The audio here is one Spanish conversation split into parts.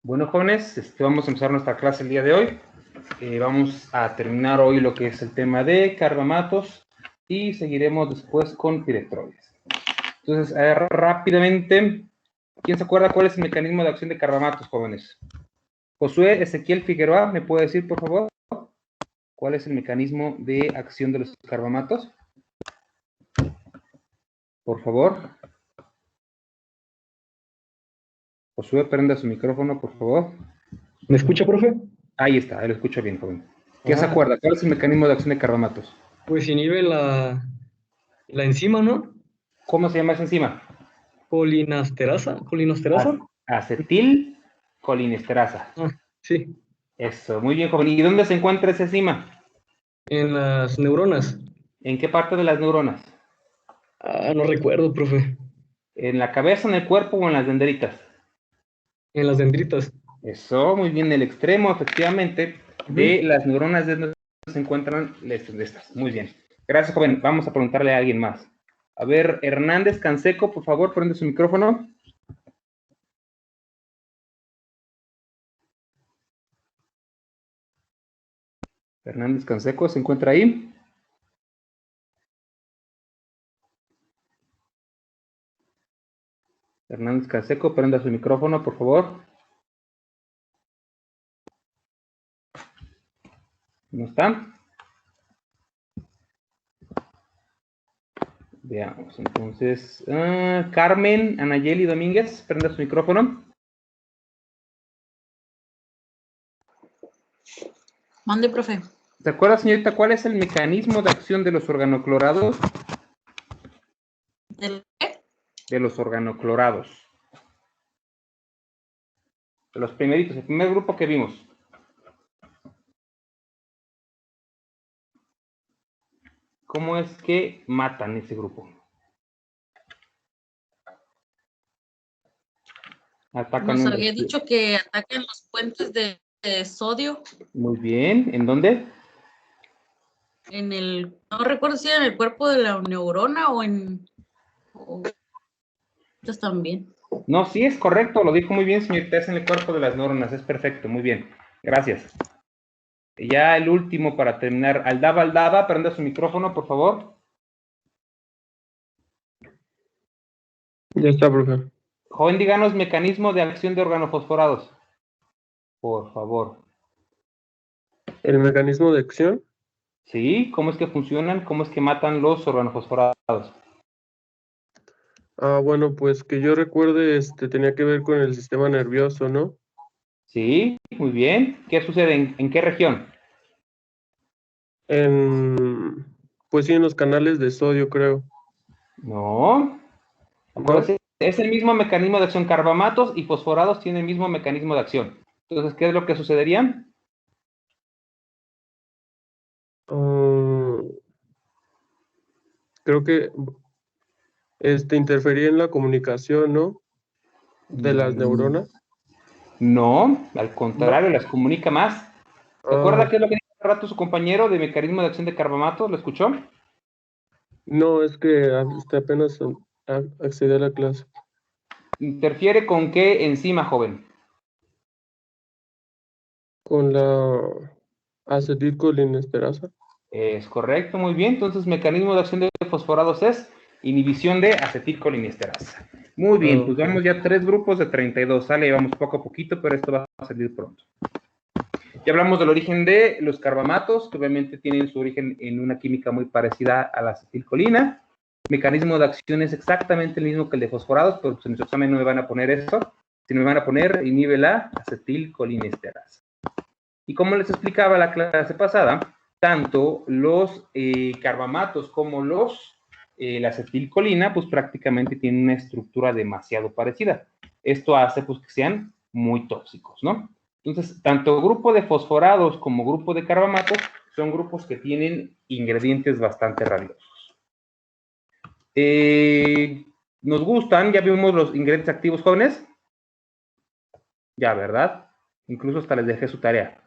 Bueno, jóvenes, vamos a empezar nuestra clase el día de hoy. Vamos a terminar hoy lo que es el tema de carbamatos y seguiremos después con piretroides. Entonces, rápidamente, ¿quién se acuerda cuál es el mecanismo de acción de carbamatos, jóvenes? Josué Ezequiel Figueroa, ¿me puede decir, por favor, cuál es el mecanismo de acción de los carbamatos? Por favor. Josué, prenda su micrófono, por favor. ¿Me escucha, profe? Ahí está, lo escucho bien, joven. ¿Qué se acuerda? ¿Cuál es el mecanismo de acción de carbamatos? Pues inhibe la enzima, ¿no? ¿Cómo se llama esa enzima? Colinasterasa. Acetilcolinesterasa. Sí. Eso, muy bien, joven. ¿Y dónde se encuentra esa enzima? En las neuronas. ¿En qué parte de las neuronas? No recuerdo, profe. ¿En la cabeza, en el cuerpo o en las dendritas? En las dendritas. Eso, muy bien, el extremo, efectivamente, de las neuronas de donde se encuentran estas. Muy bien. Gracias, joven. Vamos a preguntarle a alguien más. A ver, Hernández Canseco, por favor, prende su micrófono. Hernández Canseco, ¿se encuentra ahí? Hernández Canseco, prenda su micrófono, por favor. ¿No está? Veamos, entonces, Carmen Anayeli Domínguez, prenda su micrófono. Mande, profe. ¿Se acuerda, señorita, cuál es el mecanismo de acción de los organoclorados? ¿Del qué? De los organoclorados. De los primeritos, el primer grupo que vimos. ¿Cómo es que matan ese grupo? Atacan. Nos había dicho que ataquen los puentes de sodio. Muy bien, ¿en dónde? No recuerdo si era en el cuerpo de la neurona o en... Estos también. No, sí es correcto, lo dijo muy bien, señorita, es en el cuerpo de las neuronas, es perfecto, muy bien. Gracias. Ya el último para terminar. Aldaba, prenda su micrófono, por favor. Ya está, profe. Joven, díganos mecanismo de acción de organofosforados. Por favor. ¿El mecanismo de acción? Sí, ¿cómo es que funcionan? ¿Cómo es que matan los organofosforados? Bueno, pues que yo recuerde, tenía que ver con el sistema nervioso, ¿no? Sí, muy bien. ¿Qué sucede? ¿En qué región? Pues sí, en los canales de sodio, creo. No. Acuérdense, es el mismo mecanismo de acción. Carbamatos y fosforados tienen el mismo mecanismo de acción. Entonces, ¿qué es lo que sucedería? Creo que interfería en la comunicación, ¿no? De las neuronas. No, al contrario, No. las comunica más. ¿Se acuerda qué es lo que dijo hace rato su compañero de mecanismo de acción de carbamatos? ¿Lo escuchó? No, es que apenas accedí a la clase. ¿Interfiere con qué enzima, joven? Con la acetilcolinesterasa. Es correcto, muy bien. Entonces, mecanismo de acción de fosforados es inhibición de acetilcolinesterasa. Muy bien, pues vamos ya 3 grupos de 32. Sale, vamos poco a poquito, pero esto va a salir pronto. Ya hablamos del origen de los carbamatos, que obviamente tienen su origen en una química muy parecida a la acetilcolina. El mecanismo de acción es exactamente el mismo que el de fosforados, pero pues en su examen no me van a poner eso, sino me van a poner inhibe la acetilcolinesterasa. Y como les explicaba la clase pasada, tanto los carbamatos como la acetilcolina, pues prácticamente tienen una estructura demasiado parecida. Esto hace pues que sean muy tóxicos, ¿no? Entonces, tanto grupo de fosforados como grupo de carbamatos son grupos que tienen ingredientes bastante radiosos. ¿Nos gustan? ¿Ya vimos los ingredientes activos, jóvenes? Ya, ¿verdad? Incluso hasta les dejé su tarea.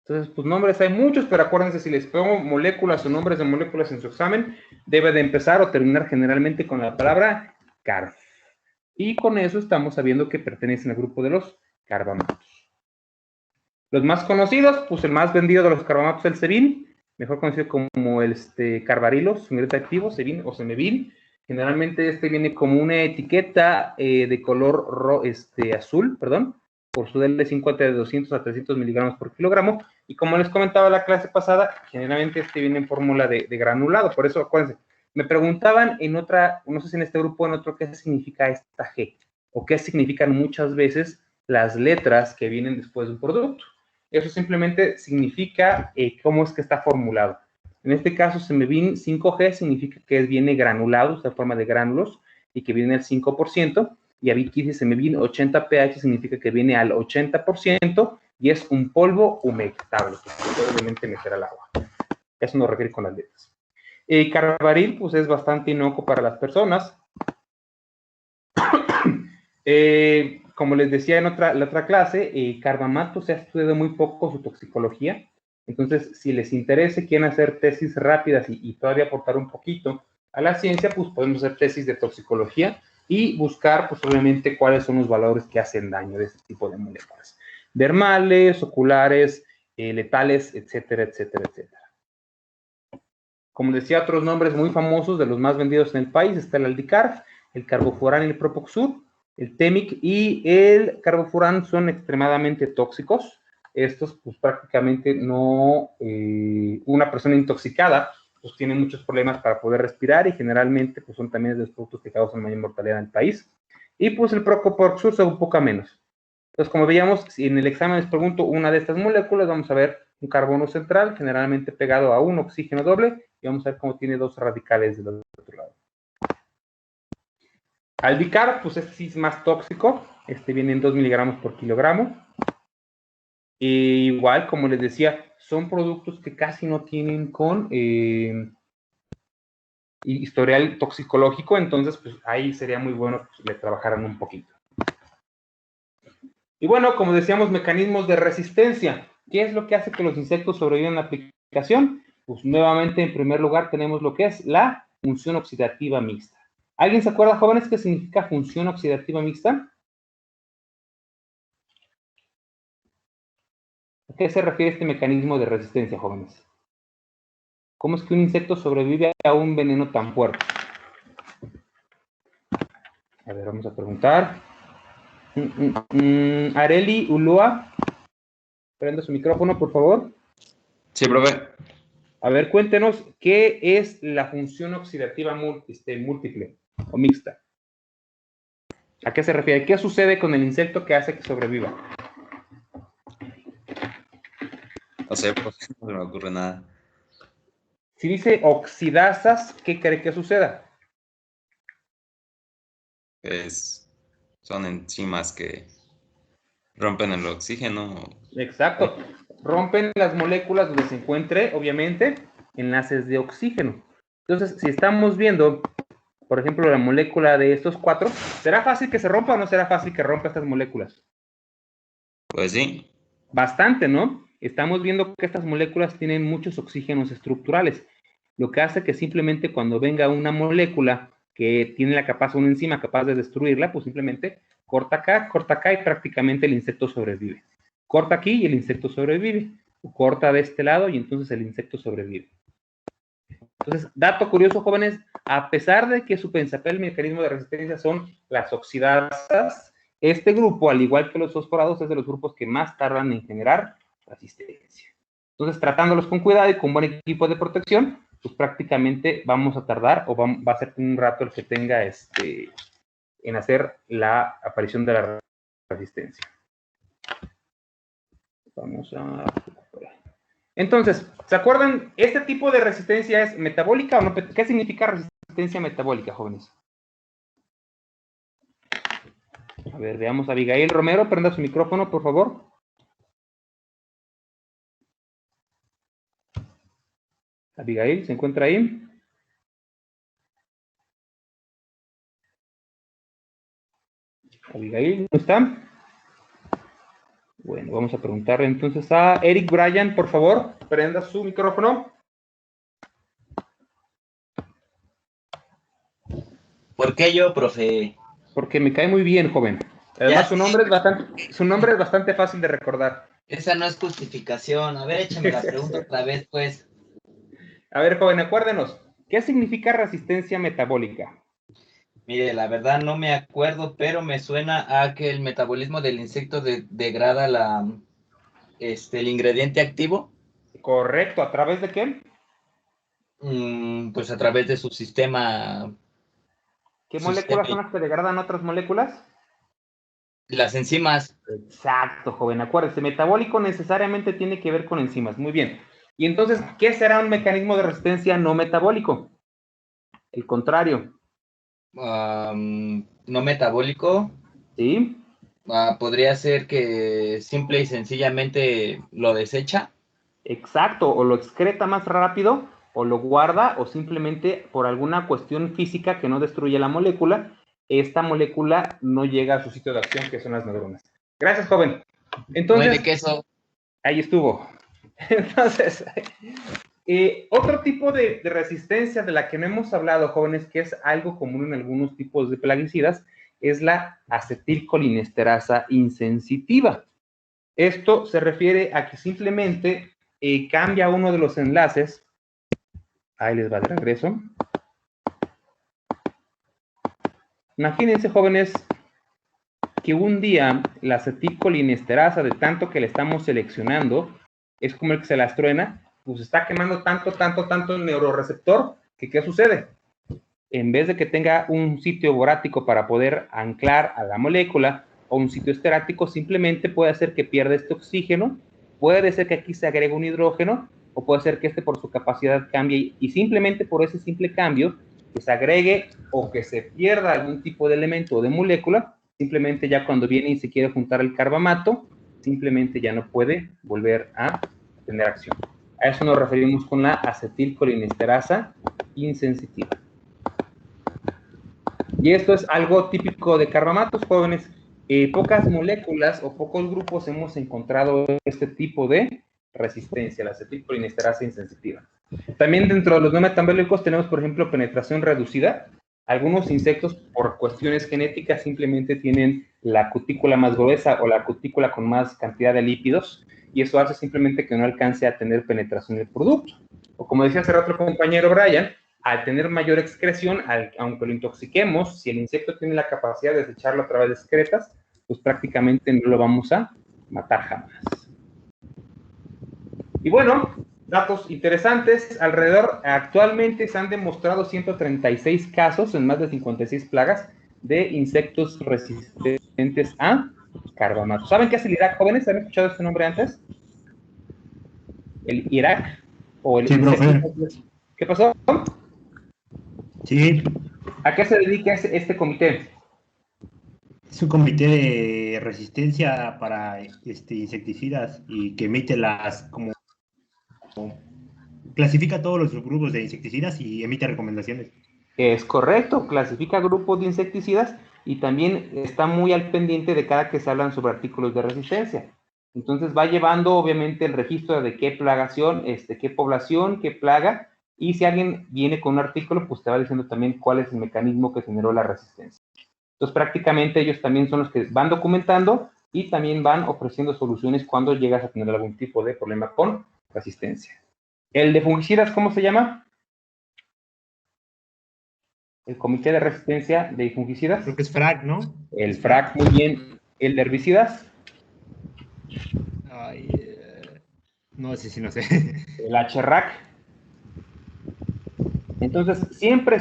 Entonces, pues nombres hay muchos, pero acuérdense, si les pongo moléculas o nombres de moléculas en su examen, debe de empezar o terminar generalmente con la palabra carb. Y con eso estamos sabiendo que pertenecen al grupo de los carbamatos. Los más conocidos, pues el más vendido de los carbamatos es el Sebin, mejor conocido como el carbarilo, su ingrediente activo, Sebin o Semevin. Generalmente este viene como una etiqueta de color azul, perdón, por su DL50 de 200 a 300 miligramos por kilogramo. Y como les comentaba la clase pasada, generalmente este viene en fórmula de granulado. Por eso, acuérdense, me preguntaban en otra, no sé si en este grupo o en otro, qué significa esta G, o qué significan muchas veces las letras que vienen después de un producto. Eso simplemente significa cómo es que está formulado. En este caso, Semevin 5G significa que viene granulado, está en forma de gránulos, y que viene al 5%, y aquí dice Semevin 80 pH, significa que viene al 80%, y es un polvo humectable, que se puede obviamente meter al agua. Eso no requiere con las letras. Carbaril, pues es bastante inocuo para las personas. Como les decía en la otra clase, carbamato se ha estudiado muy poco su toxicología. Entonces, si les interesa, quieren hacer tesis rápidas y todavía aportar un poquito a la ciencia, pues podemos hacer tesis de toxicología y buscar, pues obviamente, cuáles son los valores que hacen daño de este tipo de moléculas. Dermales, oculares, letales, etcétera, etcétera, etcétera. Como decía, otros nombres muy famosos de los más vendidos en el país está el Aldicarb, el Carbofuran y el Propoxur. El Temic y el Carbofuran son extremadamente tóxicos. Estos, pues prácticamente no, una persona intoxicada, pues tiene muchos problemas para poder respirar y generalmente, pues son también de los productos que causan mayor mortalidad en el país. Y pues el Propoxur se un poco menos. Entonces, como veíamos, si en el examen les pregunto una de estas moléculas, vamos a ver un carbono central, generalmente pegado a un oxígeno doble, y vamos a ver cómo tiene dos radicales del otro lado. Aldicarb, pues este sí es más tóxico, este viene en 2 miligramos por kilogramo. E igual, como les decía, son productos que casi no tienen con historial toxicológico, entonces pues ahí sería muy bueno que le trabajaran un poquito. Y bueno, como decíamos, mecanismos de resistencia. ¿Qué es lo que hace que los insectos sobrevivan en la aplicación? Pues nuevamente, en primer lugar, tenemos lo que es la función oxidativa mixta. ¿Alguien se acuerda, jóvenes, qué significa función oxidativa mixta? ¿A qué se refiere este mecanismo de resistencia, jóvenes? ¿Cómo es que un insecto sobrevive a un veneno tan fuerte? A ver, vamos a preguntar. Areli Ulloa, prenda su micrófono, por favor. Sí, profe. A ver, cuéntenos, ¿qué es la función oxidativa múltiple o mixta? ¿A qué se refiere? ¿Qué sucede con el insecto que hace que sobreviva? No sé, profe, no se me ocurre nada. Si dice oxidasas, ¿qué cree que suceda? Son enzimas que rompen el oxígeno. Exacto. Rompen las moléculas donde se encuentre, obviamente, enlaces de oxígeno. Entonces, si estamos viendo, por ejemplo, la molécula de estos cuatro, ¿será fácil que se rompa o no será fácil que rompa estas moléculas? Pues sí. Bastante, ¿no? Estamos viendo que estas moléculas tienen muchos oxígenos estructurales, lo que hace que simplemente cuando venga una molécula que tiene una enzima capaz de destruirla, pues simplemente corta acá y prácticamente el insecto sobrevive. Corta aquí y el insecto sobrevive. O corta de este lado y entonces el insecto sobrevive. Entonces, dato curioso, jóvenes, a pesar de que su principal mecanismo de resistencia son las oxidasas, este grupo, al igual que los fosforados, es de los grupos que más tardan en generar resistencia. Entonces, tratándolos con cuidado y con buen equipo de protección, pues prácticamente vamos a tardar o va a ser un rato el que tenga en hacer la aparición de la resistencia. Vamos a recuperar. Entonces, ¿se acuerdan? ¿Este tipo de resistencia es metabólica o no? ¿Qué significa resistencia metabólica, jóvenes? A ver, veamos a Abigail Romero, prenda su micrófono, por favor. Abigail, ¿se encuentra ahí? Abigail, ¿no está? Bueno, vamos a preguntarle entonces a Eric Bryan, por favor, prenda su micrófono. ¿Por qué yo, profe? porque me cae muy bien, joven. Además, su nombre es bastante fácil de recordar. Esa no es justificación. A ver, échame la pregunta otra vez, pues. A ver, joven, acuérdenos, ¿qué significa resistencia metabólica? Mire, la verdad no me acuerdo, pero me suena a que el metabolismo del insecto degrada el ingrediente activo, Correcto, ¿a través de qué? pues a través de su sistema, ¿Qué moléculas son las que degradan otras moléculas? las enzimas. Exacto, joven, acuérdese, metabólico necesariamente tiene que ver con enzimas, muy bien. Y entonces, ¿qué será un mecanismo de resistencia no metabólico? El contrario, No metabólico, ¿sí? podría ser que simple y sencillamente lo desecha. Exacto, o lo excreta más rápido, o lo guarda, o simplemente por alguna cuestión física que no destruye la molécula, esta molécula no llega a su sitio de acción, que son las neuronas. Gracias, joven. Entonces, No hay de queso. ahí estuvo. Entonces, otro tipo de resistencia de la que no hemos hablado, jóvenes, que es algo común en algunos tipos de plaguicidas, es la acetilcolinesterasa insensitiva. Esto se refiere a que simplemente cambia uno de los enlaces. Ahí les va de regreso. Imagínense, jóvenes, que un día la acetilcolinesterasa, de tanto que le estamos seleccionando, es como el que se las truena, pues está quemando tanto el neuroreceptor, que ¿qué sucede? En vez de que tenga un sitio borático para poder anclar a la molécula o un sitio esterático, simplemente puede hacer que pierda este oxígeno, puede ser que aquí se agregue un hidrógeno, o puede ser que este por su capacidad cambie, y simplemente por ese simple cambio, que se agregue o que se pierda algún tipo de elemento o de molécula, simplemente ya cuando viene y se quiere juntar el carbamato, simplemente ya no puede volver a tener acción. A eso nos referimos con la acetilcolinesterasa insensitiva. Y esto es algo típico de carbamatos, jóvenes. Pocas moléculas o pocos grupos hemos encontrado este tipo de resistencia, la acetilcolinesterasa insensitiva. También dentro de los no metabólicos tenemos, por ejemplo, penetración reducida. Algunos insectos, por cuestiones genéticas, simplemente tienen la cutícula más gruesa o la cutícula con más cantidad de lípidos, y eso hace simplemente que no alcance a tener penetración del producto. O como decía hace rato el compañero Brian, al tener mayor excreción, aunque lo intoxiquemos, si el insecto tiene la capacidad de desecharlo a través de excretas, pues prácticamente no lo vamos a matar jamás. Y bueno, datos interesantes, actualmente se han demostrado 136 casos en más de 56 plagas de insectos resistentes a carbamato. ¿Saben qué es el Irak, jóvenes? ¿Han escuchado este nombre antes? El Irak o el... Sí, profe. ¿Qué pasó? Sí, ¿A qué se dedica este comité? es un comité de resistencia para insecticidas y que emite clasifica todos los subgrupos de insecticidas y emite recomendaciones. Es correcto, clasifica grupos de insecticidas y también está muy al pendiente de cada que se hablan sobre artículos de resistencia. Entonces va llevando obviamente el registro de qué plagación, qué población, qué plaga, y si alguien viene con un artículo, pues te va diciendo también cuál es el mecanismo que generó la resistencia. Entonces prácticamente ellos también son los que van documentando y también van ofreciendo soluciones cuando llegas a tener algún tipo de problema con resistencia. ¿El de fungicidas cómo se llama? El Comité de Resistencia de Fungicidas. Creo que es FRAC, ¿no? El FRAC, muy bien. ¿El de herbicidas? Ay, no sé si no sé. El HRAC. Entonces, siempre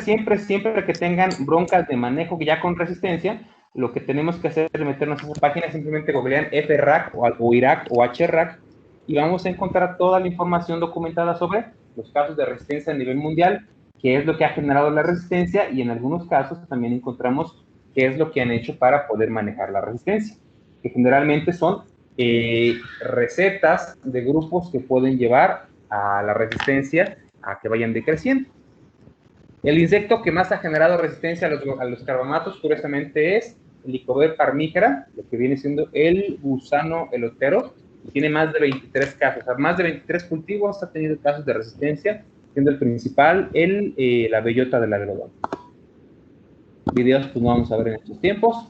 que tengan broncas de manejo ya con resistencia, lo que tenemos que hacer es meternos a esa página, simplemente googlean FRAC o IRAC o HRAC y vamos a encontrar toda la información documentada sobre los casos de resistencia a nivel mundial, qué es lo que ha generado la resistencia y en algunos casos también encontramos qué es lo que han hecho para poder manejar la resistencia, que generalmente son recetas de grupos que pueden llevar a la resistencia a que vayan decreciendo. El insecto que más ha generado resistencia a los carbamatos, curiosamente, es el Lycobacter parmígera, lo que viene siendo el gusano elotero, y tiene más de 23 casos. O sea, más de 23 cultivos ha tenido casos de resistencia, siendo el principal la bellota del algodón. Videos pues no vamos a ver en estos tiempos.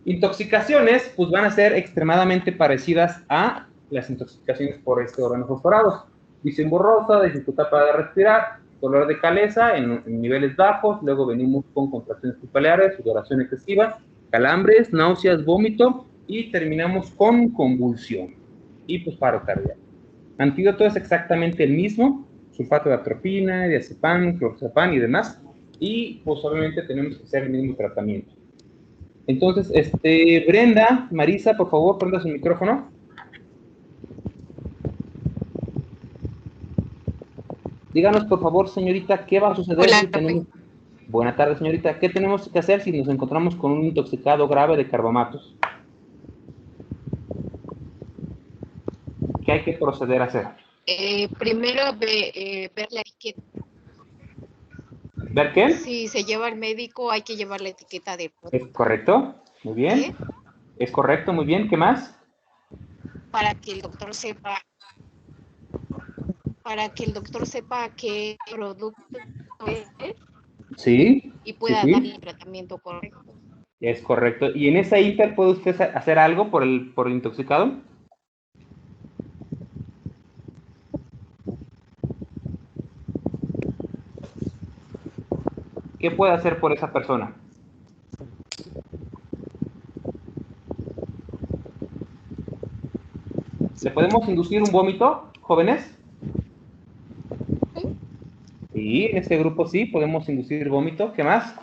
Intoxicaciones pues van a ser extremadamente parecidas a las intoxicaciones por organofosforados. Visión borrosa, dificultad para respirar, dolor de cabeza en niveles bajos, luego venimos con contracciones pupalares, sudoración excesiva, calambres, náuseas, vómito y terminamos con convulsión y pues paro cardíaco. Antídoto es exactamente el mismo, sulfato de atropina, diazepam, clorozepam y demás, y pues obviamente tenemos que hacer el mismo tratamiento. Entonces, Brenda, Marisa, por favor, prenda su micrófono. Díganos, por favor, señorita, ¿qué va a suceder si tenemos... Buenas tardes, señorita. ¿Qué tenemos que hacer si nos encontramos con un intoxicado grave de carbamatos? ¿Qué hay que proceder a hacer? Primero ver la etiqueta. ¿Ver qué? Si se lleva al médico, hay que llevar la etiqueta de ¿Es correcto? Muy bien. ¿Sí? Es correcto, muy bien. ¿Qué más? Para que el doctor sepa qué producto es Sí. y pueda sí. dar el tratamiento correcto. Es correcto. ¿Y en esa inter puede usted hacer algo por el intoxicado? ¿Qué puede hacer por esa persona? ¿Le podemos inducir un vómito, jóvenes? Sí, en este grupo sí, podemos inducir vómito. ¿Qué más?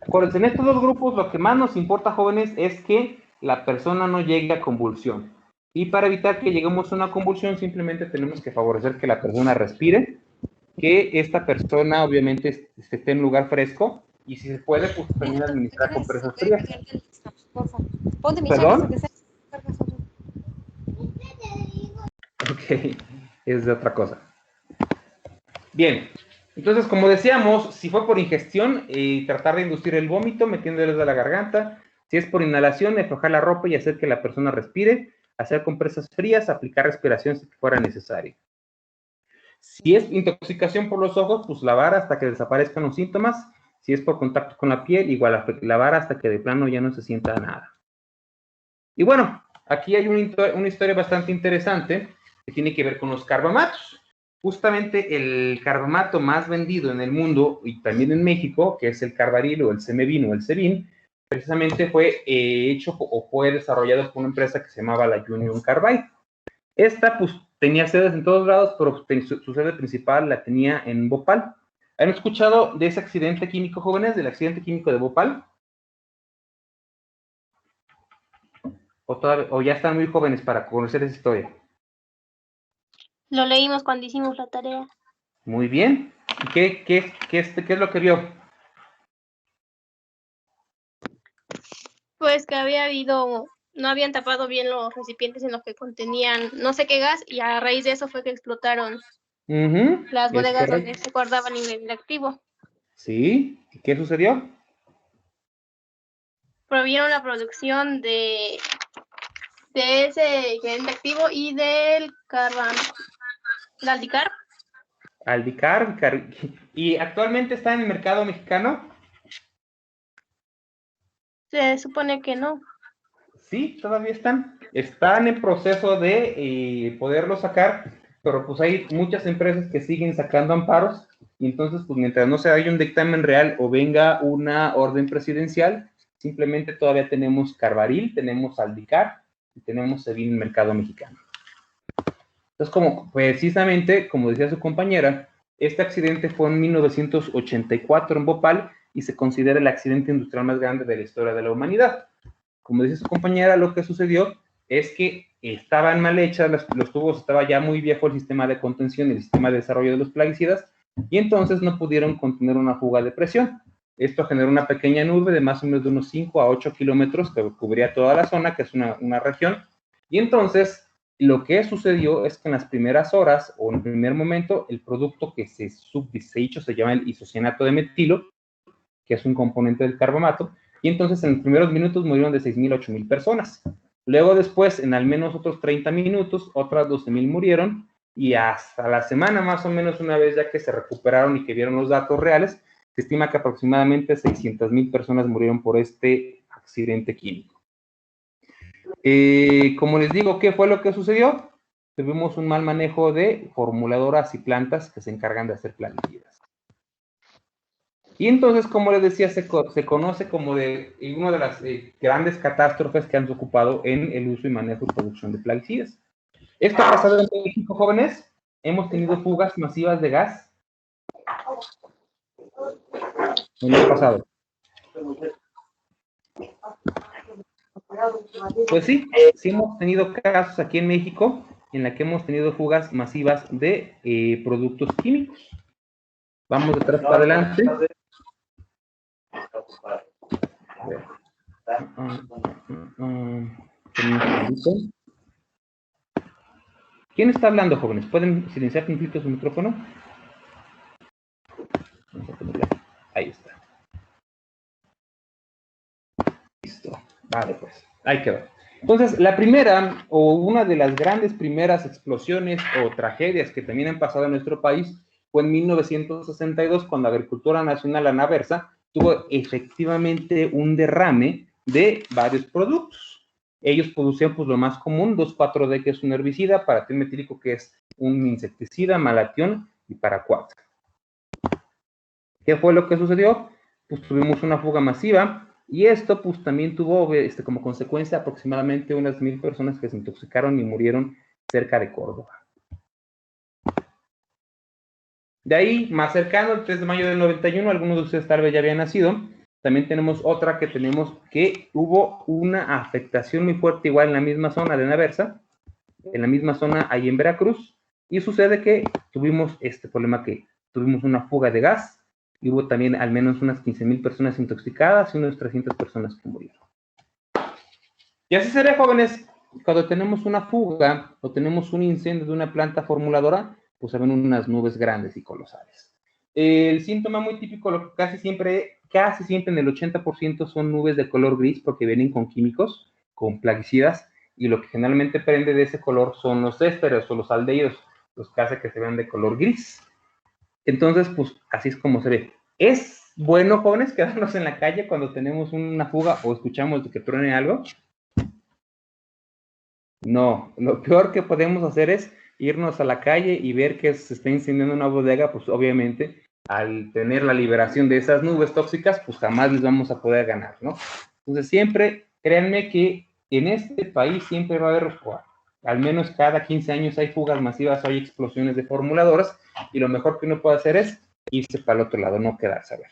Acuérdense, en estos dos grupos lo que más nos importa, jóvenes, es que la persona no llegue a convulsión. Y para evitar que lleguemos a una convulsión, simplemente tenemos que favorecer que la persona respire, que esta persona obviamente esté en un lugar fresco, y si se puede, pues también administrar compresas frías. ¿Perdón? Ok, es de otra cosa. Bien, entonces como decíamos, si fue por ingestión, tratar de inducir el vómito metiéndoles a la garganta. Si es por inhalación, aflojar la ropa y hacer que la persona respire, hacer compresas frías, aplicar respiración si fuera necesario. Si es intoxicación por los ojos, pues lavar hasta que desaparezcan los síntomas. Si es por contacto con la piel, igual lavar hasta que de plano ya no se sienta nada. Y bueno, aquí hay una historia bastante interesante que tiene que ver con los carbamatos. Justamente el carbamato más vendido en el mundo y también en México, que es el Carbaril o el Semevin o el Sevin, precisamente fue hecho o fue desarrollado por una empresa que se llamaba la Union Carbide. Esta pues tenía sedes en todos lados, pero su sede principal la tenía en Bhopal. ¿Han escuchado de ese accidente químico, jóvenes, del accidente químico de Bhopal? ¿O ya están muy jóvenes para conocer esa historia? Lo leímos cuando hicimos la tarea. Muy bien. ¿Y qué es lo que vio? Pues que no habían tapado bien los recipientes en los que contenían no sé qué gas y a raíz de eso fue que explotaron las bodegas donde se guardaba el ingrediente activo. Sí. ¿Y qué sucedió? Prohibieron la producción de ese ingrediente activo y del Aldicar. Aldicar. ¿Y actualmente está en el mercado mexicano? Se supone que no. Sí, todavía están. Están en proceso de poderlo sacar, pero pues hay muchas empresas que siguen sacando amparos, y entonces pues mientras no se haya un dictamen real o venga una orden presidencial, simplemente todavía tenemos Carbaril, tenemos Aldicar y tenemos Sevin en el mercado mexicano. Entonces, precisamente, como decía su compañera, este accidente fue en 1984 en Bhopal y se considera el accidente industrial más grande de la historia de la humanidad. Como dice su compañera, lo que sucedió es que estaban mal hechas los tubos, estaba ya muy viejo el sistema de contención y el sistema de desarrollo de los plaguicidas, y entonces no pudieron contener una fuga de presión. Esto generó una pequeña nube de más o menos de unos 5 a 8 kilómetros que cubría toda la zona, que es una región, y entonces lo que sucedió es que en las primeras horas o en el primer momento el producto que se hizo se llama el isocianato de metilo, que es un componente del carbamato, y entonces en los primeros minutos murieron de 6,000 a 8,000 personas. Luego después, en al menos otros 30 minutos, otras 12,000 murieron, y hasta la semana, más o menos, una vez ya que se recuperaron y que vieron los datos reales, se estima que aproximadamente 600,000 personas murieron por este accidente químico. Como les digo, ¿qué fue lo que sucedió? Tuvimos un mal manejo de formuladoras y plantas que se encargan de hacer plaguicidas. Y entonces, como les decía, se conoce como una de las grandes catástrofes que han ocupado en el uso y manejo y producción de plaguicidas. Esto ha pasado en México, jóvenes. Hemos tenido fugas masivas de gas. ¿Qué ha pasado? Pues sí, sí hemos tenido casos aquí en México en la que hemos tenido fugas masivas de productos químicos. Vamos de atrás para adelante. ¿Quién está hablando, jóvenes? ¿Pueden silenciar un poquito su micrófono? Ahí está. Listo. Vale, pues. Ahí quedó. Entonces, la primera, o una de las grandes primeras explosiones o tragedias que también han pasado en nuestro país fue en 1962, cuando la Agricultura Nacional Anaversa tuvo efectivamente un derrame de varios productos. Ellos producían pues lo más común, 2,4-D, que es un herbicida, paratilmetílico, que es un insecticida, malatión, y paraquat. ¿Qué fue lo que sucedió? Pues tuvimos una fuga masiva, y esto pues también tuvo como consecuencia aproximadamente unas 1,000 personas que se intoxicaron y murieron cerca de Córdoba. De ahí, más cercano, el 3 de mayo del 91, algunos de ustedes tal vez ya habían nacido, también tenemos otra que hubo una afectación muy fuerte, igual en la misma zona de Anaversa, en la misma zona ahí en Veracruz, y sucede que tuvimos este problema que tuvimos una fuga de gas, y hubo también al menos unas 15,000 personas intoxicadas y unas 300 personas que murieron. Y así será, jóvenes, cuando tenemos una fuga o tenemos un incendio de una planta formuladora, pues se ven unas nubes grandes y colosales. El síntoma muy típico, casi siempre en el 80% son nubes de color gris porque vienen con químicos, con plaguicidas, y lo que generalmente prende de ese color son los ésteres o los aldehídos, los que hace que se vean de color gris. Entonces, pues así es como se ve. ¿Es bueno, jóvenes, quedarnos en la calle cuando tenemos una fuga o escuchamos que truene algo? No, lo peor que podemos hacer es irnos a la calle y ver que se está incendiando una bodega, pues obviamente al tener la liberación de esas nubes tóxicas, pues jamás les vamos a poder ganar, ¿no? Entonces siempre, créanme que en este país siempre va a haber, al menos cada 15 años hay fugas masivas, hay explosiones de formuladoras, y lo mejor que uno puede hacer es irse para el otro lado, no quedarse a ver.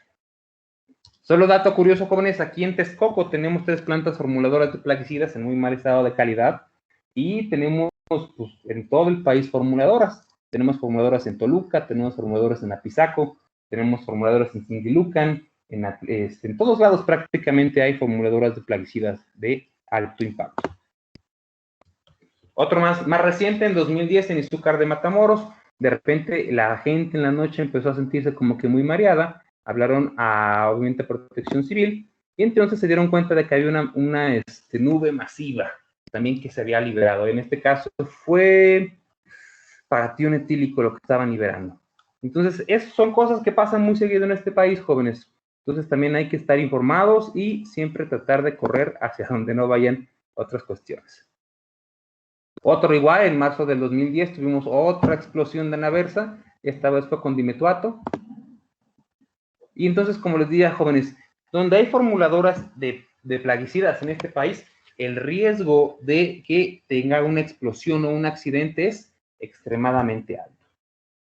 Solo dato curioso, jóvenes, aquí en Texcoco tenemos 3 plantas formuladoras de plaguicidas en muy mal estado de calidad, y tenemos pues, en todo el país formuladoras. Tenemos formuladoras en Toluca, tenemos formuladoras en Apizaco, tenemos formuladoras en Singilucan, en todos lados prácticamente hay formuladoras de plaguicidas de alto impacto. Otro más reciente, en 2010, en Izúcar de Matamoros, de repente la gente en la noche empezó a sentirse como que muy mareada, hablaron obviamente a Protección Civil, y entonces se dieron cuenta de que había una nube masiva también que se había liberado. En este caso fue paratión etílico lo que estaban liberando. Entonces, son cosas que pasan muy seguido en este país, jóvenes. Entonces, también hay que estar informados y siempre tratar de correr hacia donde no vayan otras cuestiones. Otro igual, en marzo del 2010 tuvimos otra explosión de Anaversa, esta vez fue con dimetuato. Y entonces, como les decía, jóvenes, donde hay formuladoras de plaguicidas en este país, el riesgo de que tenga una explosión o un accidente es extremadamente alto.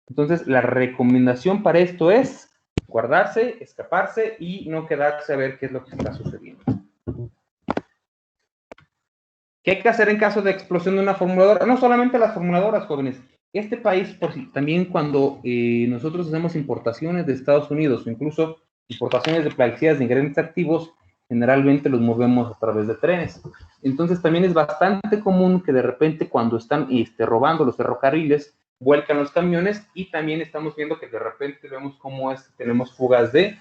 Entonces, la recomendación para esto es guardarse, escaparse y no quedarse a ver qué es lo que está sucediendo. ¿Qué hay que hacer en caso de explosión de una formuladora? No solamente las formuladoras, jóvenes. Este país, también cuando nosotros hacemos importaciones de Estados Unidos o incluso importaciones de plaguicidas de ingredientes activos, generalmente los movemos a través de trenes. Entonces también es bastante común que de repente cuando están robando los ferrocarriles, vuelcan los camiones, y también estamos viendo que de repente vemos cómo tenemos fugas de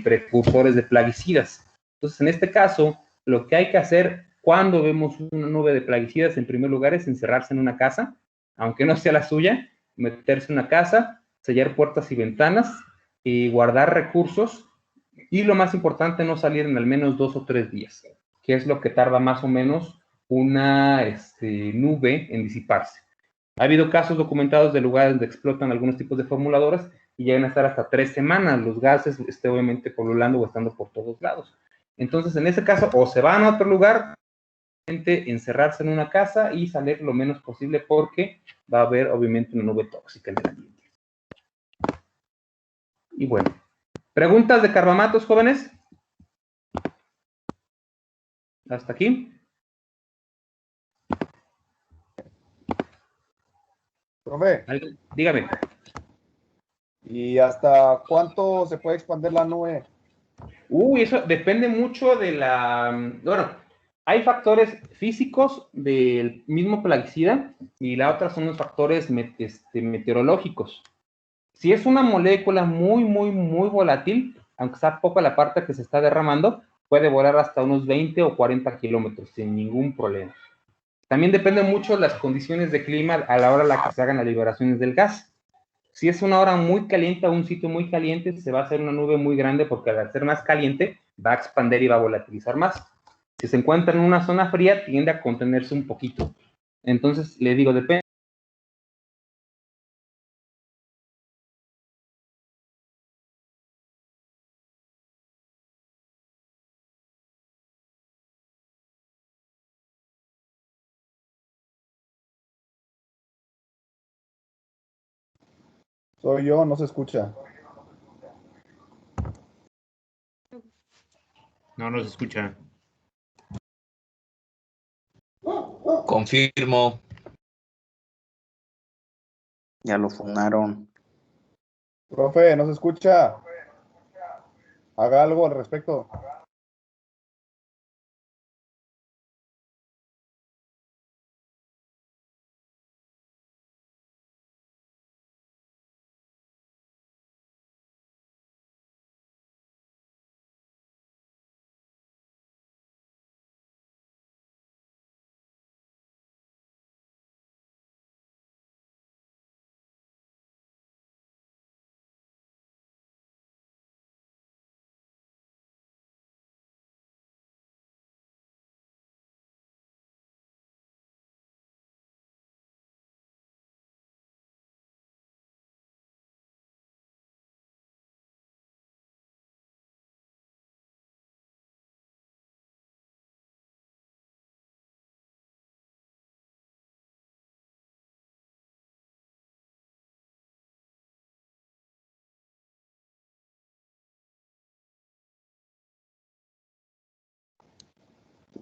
precursores de plaguicidas. Entonces en este caso, lo que hay que hacer cuando vemos una nube de plaguicidas, en primer lugar, es encerrarse en una casa, aunque no sea la suya, meterse en una casa, sellar puertas y ventanas y guardar recursos. Y lo más importante, no salir en al menos 2 o 3 días, que es lo que tarda más o menos una nube en disiparse. Ha habido casos documentados de lugares donde explotan algunos tipos de formuladoras y llegan a estar hasta 3 semanas los gases, obviamente polulando o estando por todos lados. Entonces, en ese caso, o se van a otro lugar, encerrarse en una casa y salir lo menos posible porque va a haber, obviamente, una nube tóxica en el ambiente. Y bueno, ¿preguntas de carbamatos, jóvenes? ¿Hasta aquí? Profe, Dígame. ¿y hasta cuánto se puede expandir la nube? Uy, eso depende mucho de bueno, hay factores físicos del mismo plaguicida y la otra son los factores meteorológicos. Si es una molécula muy, muy, muy volátil, aunque sea poca la parte que se está derramando, puede volar hasta unos 20 o 40 kilómetros sin ningún problema. También depende mucho de las condiciones de clima a la hora en la que se hagan las liberaciones del gas. Si es una hora muy caliente o un sitio muy caliente, se va a hacer una nube muy grande porque al ser más caliente va a expandir y va a volatilizar más. Si se encuentra en una zona fría, tiende a contenerse un poquito. Entonces, le digo, depende. Soy yo, no se escucha. No, no se escucha. Confirmo. Ya lo funaron. Profe, no se escucha. Haga algo al respecto.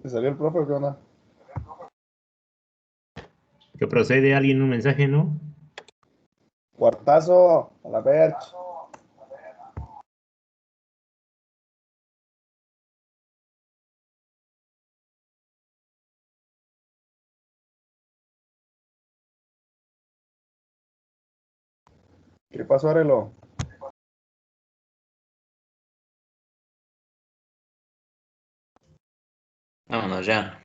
¿Se salió el profe o qué onda? Que procede alguien un mensaje, ¿no? Cuartazo, a la verge. ¿Qué pasó, Arelo? Vámonos ya.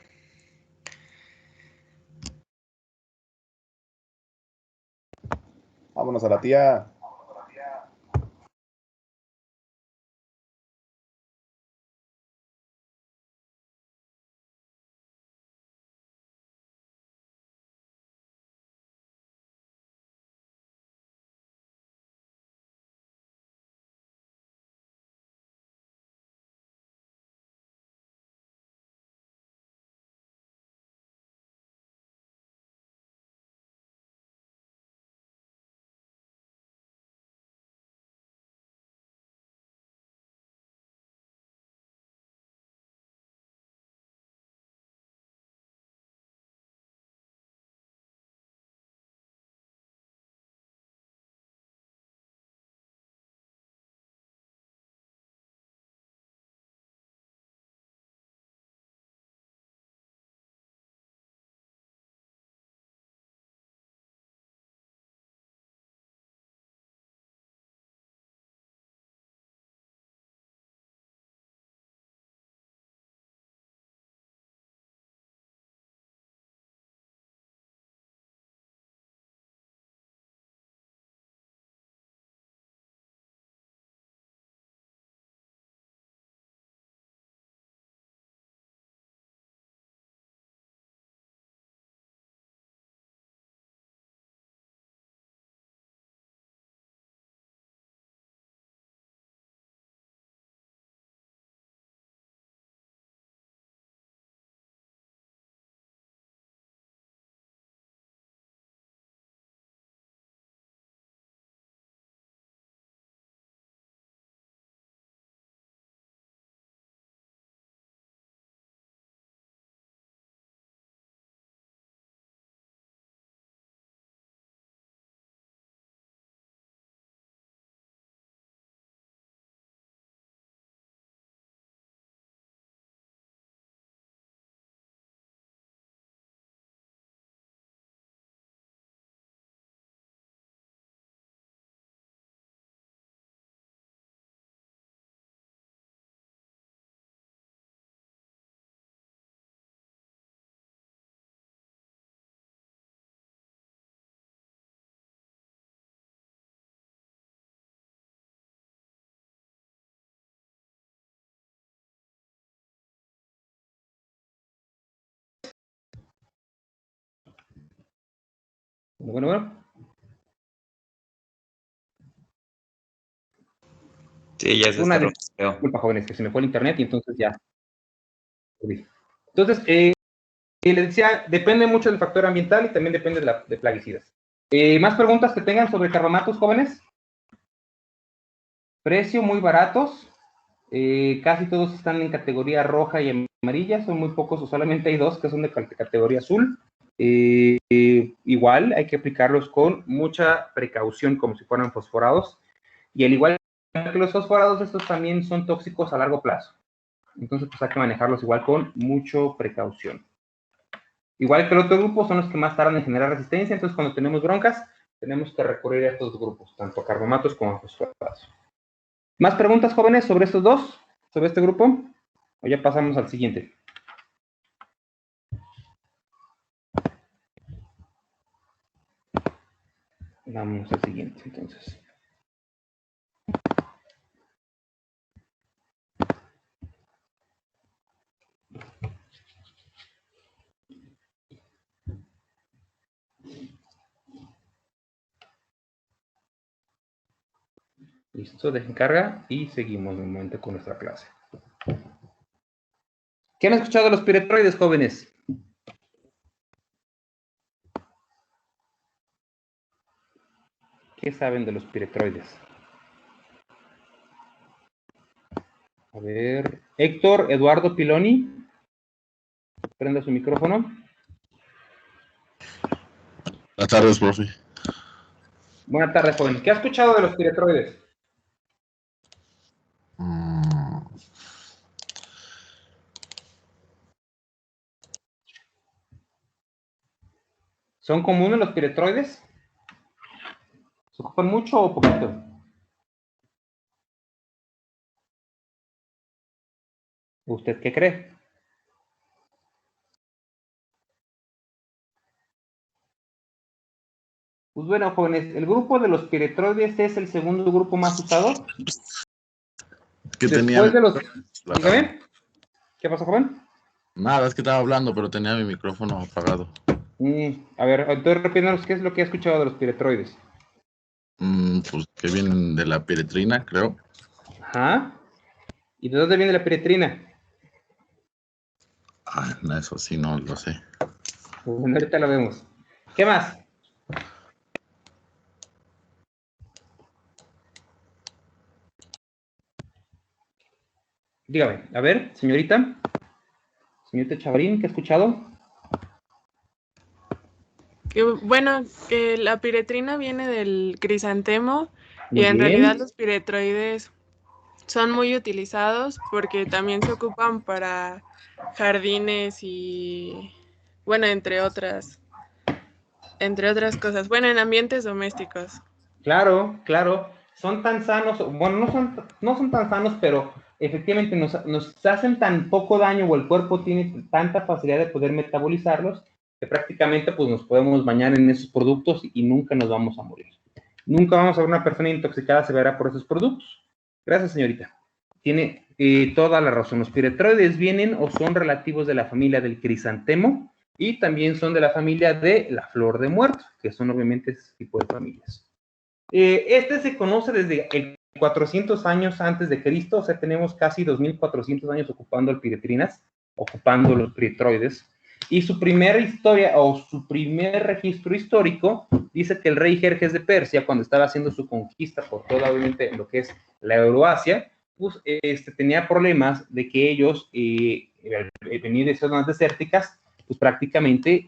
Vámonos a la tía. Bueno. Sí, ya se Una está disculpa, jóvenes, que se me fue el internet y entonces ya. Entonces, les decía, depende mucho del factor ambiental y también depende de plaguicidas. ¿Más preguntas que tengan sobre carbamatos, jóvenes? Precio, muy baratos. Casi todos están en categoría roja y amarilla, son muy pocos, o solamente hay 2 que son de categoría azul. Igual hay que aplicarlos con mucha precaución, como si fueran fosforados. Y al igual que los fosforados, estos también son tóxicos a largo plazo. Entonces, pues hay que manejarlos igual con mucha precaución. Igual que el otro grupo, son los que más tardan en generar resistencia. Entonces, cuando tenemos broncas, tenemos que recurrir a estos grupos, tanto a carbamatos como a fosforados. ¿Más preguntas, jóvenes, sobre estos dos? ¿Sobre este grupo? ¿O ya pasamos al siguiente? Vamos al siguiente, entonces. Listo, dejen carga y seguimos un momento con nuestra clase. ¿Qué han escuchado de los piretroides, jóvenes? ¿Qué saben de los piretroides? A ver, Héctor Eduardo Piloni. Prenda su micrófono. Buenas tardes, profe. Buenas tardes, joven. ¿Qué ha escuchado de los piretroides? ¿Son comunes los piretroides? ¿Se ocupan mucho o poquito? ¿Usted qué cree? Pues bueno, jóvenes, el grupo de los piretroides es el segundo grupo más usado. ¿Qué tenía? Después de los... Dígame. ¿Qué pasó, joven? Nada, es que estaba hablando, pero tenía mi micrófono apagado. A ver, entonces repítanos, ¿qué es lo que ha escuchado de los piretroides? Pues que vienen de la piretrina, creo. Ajá. ¿Y de dónde viene la piretrina? Ah, eso sí, no lo sé. Bueno, ahorita lo vemos. ¿Qué más? Dígame, a ver, señorita Chavarín, ¿qué ha escuchado? Bueno, que la piretrina viene del crisantemo Muy y en bien. realidad los piretroides son muy utilizados porque también se ocupan para jardines y, bueno, entre otras cosas. Bueno, en ambientes domésticos. Claro, claro. Son tan sanos, bueno, no son tan sanos, pero efectivamente nos hacen tan poco daño o el cuerpo tiene tanta facilidad de poder metabolizarlos que prácticamente pues nos podemos bañar en esos productos y nunca nos vamos a morir. Nunca vamos a ver una persona intoxicada severa por esos productos. Gracias, señorita. Tiene toda la razón. Los piretroides vienen o son relativos de la familia del crisantemo y también son de la familia de la flor de muerto, que son obviamente ese tipo de familias. Este se conoce desde el 400 años antes de Cristo, o sea, tenemos casi 2400 años ocupando el piretrinas, ocupando los piretroides, y su primera historia o su primer registro histórico dice que el rey Jerjes de Persia, cuando estaba haciendo su conquista por toda, obviamente, lo que es la Euroasia, pues tenía problemas de que ellos, venir de zonas desérticas, pues prácticamente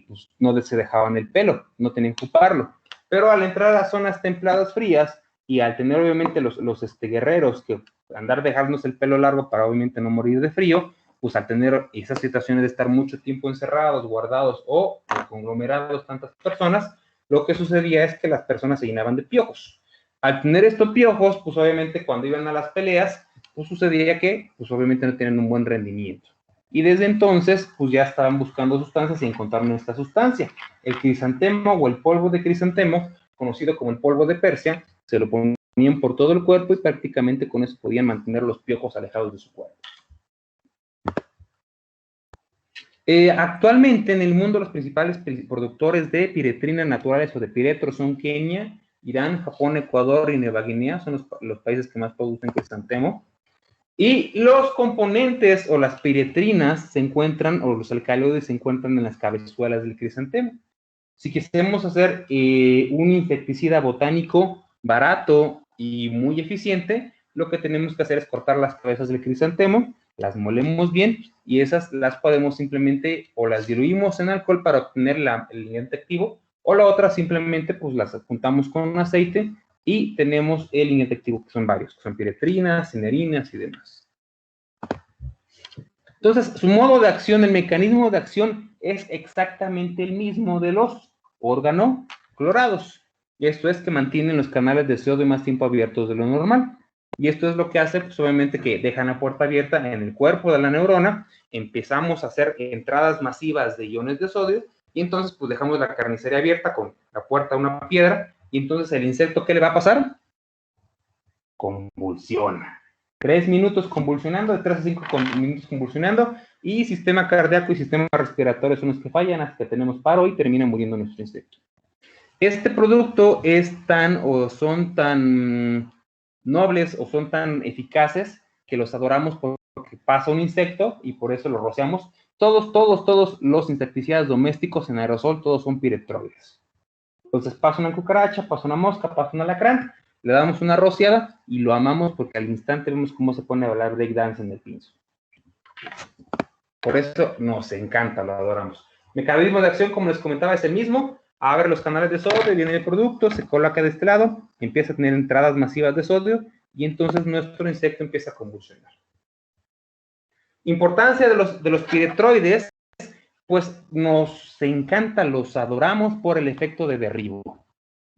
pues, no se dejaban el pelo, no tenían que ocuparlo. Pero al entrar a zonas templadas frías y al tener obviamente los guerreros que andar dejarnos el pelo largo para obviamente no morir de frío, pues al tener esas situaciones de estar mucho tiempo encerrados, guardados o conglomerados tantas personas, lo que sucedía es que las personas se llenaban de piojos. Al tener estos piojos, pues obviamente cuando iban a las peleas, pues sucedía que pues obviamente no tenían un buen rendimiento. Y desde entonces, pues ya estaban buscando sustancias y encontraron esta sustancia. El crisantemo o el polvo de crisantemo, conocido como el polvo de Persia, se lo ponían por todo el cuerpo y prácticamente con eso podían mantener los piojos alejados de su cuerpo. Actualmente en el mundo los principales productores de piretrina naturales o de piretro son Kenia, Irán, Japón, Ecuador y Nueva Guinea, son los países que más producen crisantemo. Y los componentes o las piretrinas se encuentran, o los alcaloides se encuentran en las cabezuelas del crisantemo. Si quisiéramos hacer un insecticida botánico barato y muy eficiente, lo que tenemos que hacer es cortar las cabezas del crisantemo, las molemos bien y esas las podemos simplemente o las diluimos en alcohol para obtener el ingrediente activo, o la otra simplemente pues las juntamos con aceite y tenemos el ingrediente activo, que son varios, que son piretrinas, cinerinas y demás. Entonces, su modo de acción, el mecanismo de acción es exactamente el mismo de los organoclorados. Y esto es que mantienen los canales de sodio más tiempo abiertos de lo normal. Y esto es lo que hace, pues obviamente, que dejan la puerta abierta en el cuerpo de la neurona, empezamos a hacer entradas masivas de iones de sodio, y entonces pues dejamos la carnicería abierta con la puerta a una piedra, y entonces el insecto, ¿qué le va a pasar? Convulsiona. 3 minutos convulsionando, de 3 a 5 minutos convulsionando, y sistema cardíaco y sistema respiratorio son los que fallan hasta que tenemos paro y termina muriendo nuestro insecto. Este producto es son tan nobles o son tan eficaces que los adoramos porque pasa un insecto y por eso los rociamos. Todos los insecticidas domésticos en aerosol, todos son piretroides. Entonces pasa una cucaracha, pasa una mosca, pasa un alacrán, le damos una rociada y lo amamos porque al instante vemos cómo se pone a bailar breakdance en el piso. Por eso nos encanta, lo adoramos. Mecanismo de acción, como les comentaba, es el mismo. Abre los canales de sodio, viene el producto, se coloca de este lado, empieza a tener entradas masivas de sodio y entonces nuestro insecto empieza a convulsionar. Importancia de los piretroides, pues nos encanta, los adoramos por el efecto de derribo.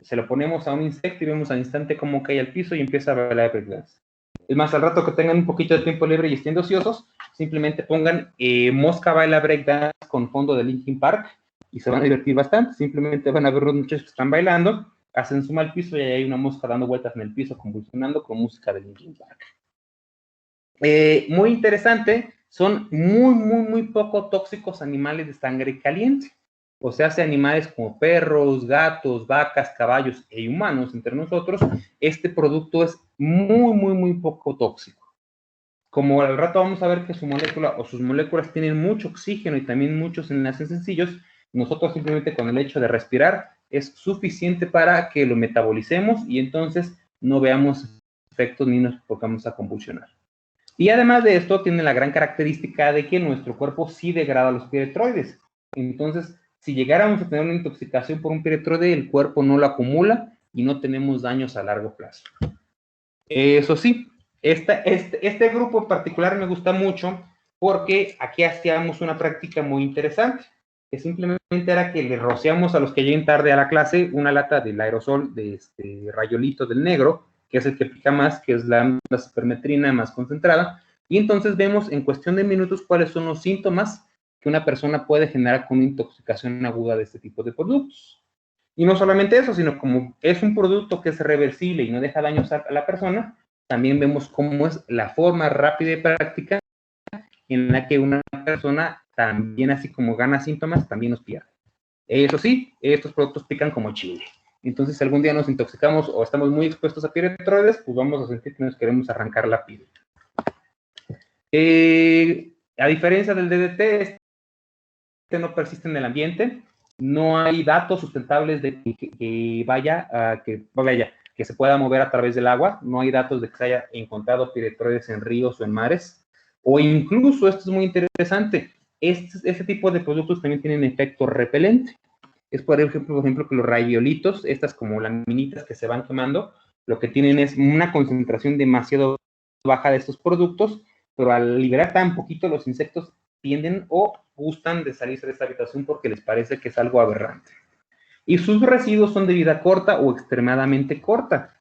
Se lo ponemos a un insecto y vemos al instante cómo cae al piso y empieza a bailar breakdance. Es más, al rato que tengan un poquito de tiempo libre y estén ociosos, simplemente pongan Mosca baila breakdance con fondo de Linkin Park y se van a divertir bastante. Simplemente van a ver unos muchachos que están bailando, hacen suma al piso y ahí hay una mosca dando vueltas en el piso, convulsionando con música de Linkin Park. Muy interesante, son muy poco tóxicos animales de sangre caliente. O sea, animales como perros, gatos, vacas, caballos y humanos entre nosotros, este producto es muy poco tóxico. Como al rato vamos a ver que su molécula o sus moléculas tienen mucho oxígeno y también muchos enlaces sencillos, nosotros simplemente con el hecho de respirar es suficiente para que lo metabolicemos y entonces no veamos efectos ni nos pongamos a convulsionar. Y además de esto, tiene la gran característica de que nuestro cuerpo sí degrada los piretroides. Entonces, si llegáramos a tener una intoxicación por un piretroide, el cuerpo no lo acumula y no tenemos daños a largo plazo. Eso sí, este grupo en particular me gusta mucho porque aquí hacíamos una práctica muy interesante, que simplemente era que le rociamos a los que lleguen tarde a la clase una lata del aerosol de rayolito del negro, que es el que pica más, que es la supermetrina más concentrada, y entonces vemos en cuestión de minutos cuáles son los síntomas que una persona puede generar con una intoxicación aguda de este tipo de productos. Y no solamente eso, sino como es un producto que es reversible y no deja daños a la persona, también vemos cómo es la forma rápida y práctica en la que una persona también, así como gana síntomas, también los pierde. Eso sí, estos productos pican como chile. Entonces, si algún día nos intoxicamos o estamos muy expuestos a piretroides, pues vamos a sentir que nos queremos arrancar la piel. A diferencia del DDT, no persiste en el ambiente, no hay datos sustentables de que se pueda mover a través del agua, no hay datos de que se haya encontrado piretroides en ríos o en mares, o incluso, esto es muy interesante, este tipo de productos también tienen efecto repelente. Es por ejemplo que los rayolitos, estas como laminitas que se van quemando, lo que tienen es una concentración demasiado baja de estos productos, pero al liberar tan poquito los insectos tienden o gustan de salirse de esta habitación porque les parece que es algo aberrante. Y sus residuos son de vida corta o extremadamente corta.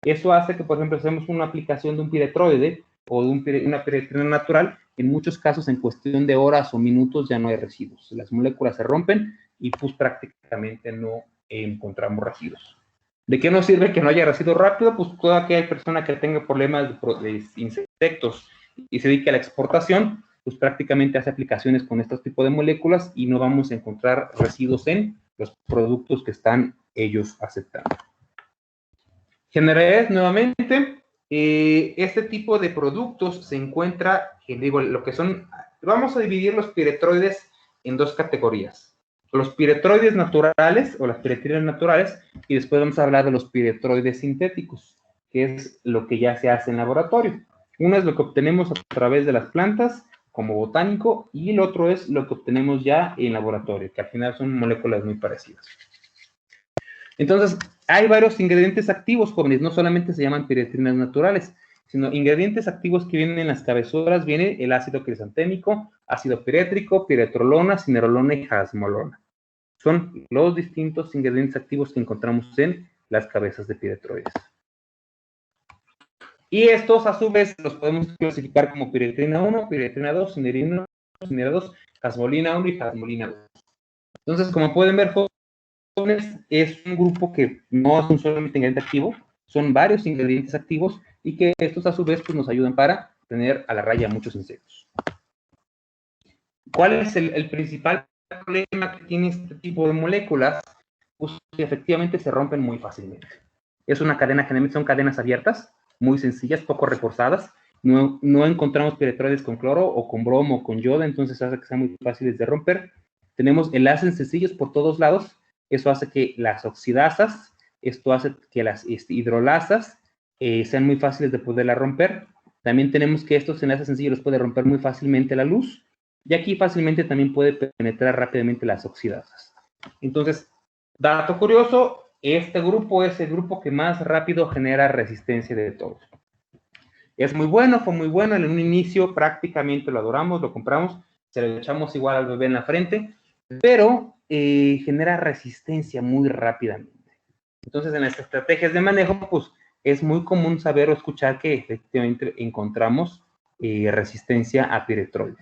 Eso hace que, por ejemplo, hacemos una aplicación de un piretroide o de una piretrina natural, en muchos casos en cuestión de horas o minutos ya no hay residuos. Las moléculas se rompen y pues prácticamente no encontramos residuos. ¿De qué nos sirve que no haya residuos rápido? Pues toda aquella persona que tenga problemas de insectos y se dedique a la exportación, pues prácticamente hace aplicaciones con estos tipos de moléculas y no vamos a encontrar residuos en los productos que están ellos aceptando. Generalidades, nuevamente, este tipo de productos se encuentra, digo, lo que son, vamos a dividir los piretroides en dos categorías. Los piretroides naturales o las piretrinas naturales, y después vamos a hablar de los piretroides sintéticos, que es lo que ya se hace en laboratorio. Uno es lo que obtenemos a través de las plantas como botánico y el otro es lo que obtenemos ya en laboratorio, que al final son moléculas muy parecidas. Entonces, hay varios ingredientes activos, jóvenes, no solamente se llaman piretrinas naturales, sino ingredientes activos que vienen en las cabezuelas, viene el ácido crisantémico, ácido pirétrico, piretrolona, cinerolona y jasmolona. Son los distintos ingredientes activos que encontramos en las cabezas de piretroides. Y estos, a su vez, los podemos clasificar como piretrina 1, piretrina 2, cinerina 2, jasmolina 1 y jasmolina 2. Entonces, como pueden ver, jóvenes, es un grupo que no es un solamente ingrediente activo, son varios ingredientes activos y que estos, a su vez, pues, nos ayudan para tener a la raya muchos insectos. ¿Cuál es el principal problema que tiene este tipo de moléculas? Pues que efectivamente se rompen muy fácilmente. Es una cadena, generalmente son cadenas abiertas, muy sencillas, poco reforzadas. No encontramos piretroides con cloro o con bromo o con yodo, entonces hace que sean muy fáciles de romper. Tenemos enlaces sencillos por todos lados. Eso hace que las oxidasas, esto hace que las hidrolasas sean muy fáciles de poderla romper. También tenemos que estos enlaces sencillos los puede romper muy fácilmente la luz. Y aquí fácilmente también puede penetrar rápidamente las oxidasas. Entonces, dato curioso, este grupo es el grupo que más rápido genera resistencia de todos. Es muy bueno, fue muy bueno, en un inicio prácticamente lo adoramos, lo compramos, se lo echamos igual al bebé en la frente, pero genera resistencia muy rápidamente. Entonces, en las estrategias de manejo, pues, es muy común saber o escuchar que efectivamente encontramos resistencia a piretroides.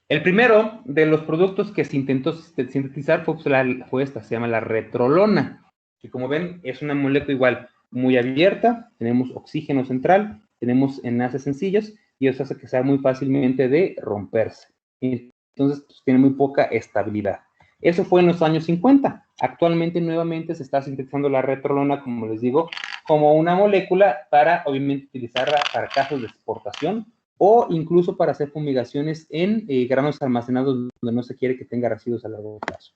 El primero de los productos que se intentó sintetizar fue esta, se llama la retrolona, que como ven es una molécula igual muy abierta, tenemos oxígeno central, tenemos enlaces sencillos y eso hace que sea muy fácilmente de romperse. Entonces pues, tiene muy poca estabilidad. Eso fue en los años 50. Actualmente nuevamente se está sintetizando la retrolona, como les digo, como una molécula para obviamente utilizarla para casos de exportación o incluso para hacer fumigaciones en granos almacenados donde no se quiere que tenga residuos a largo plazo.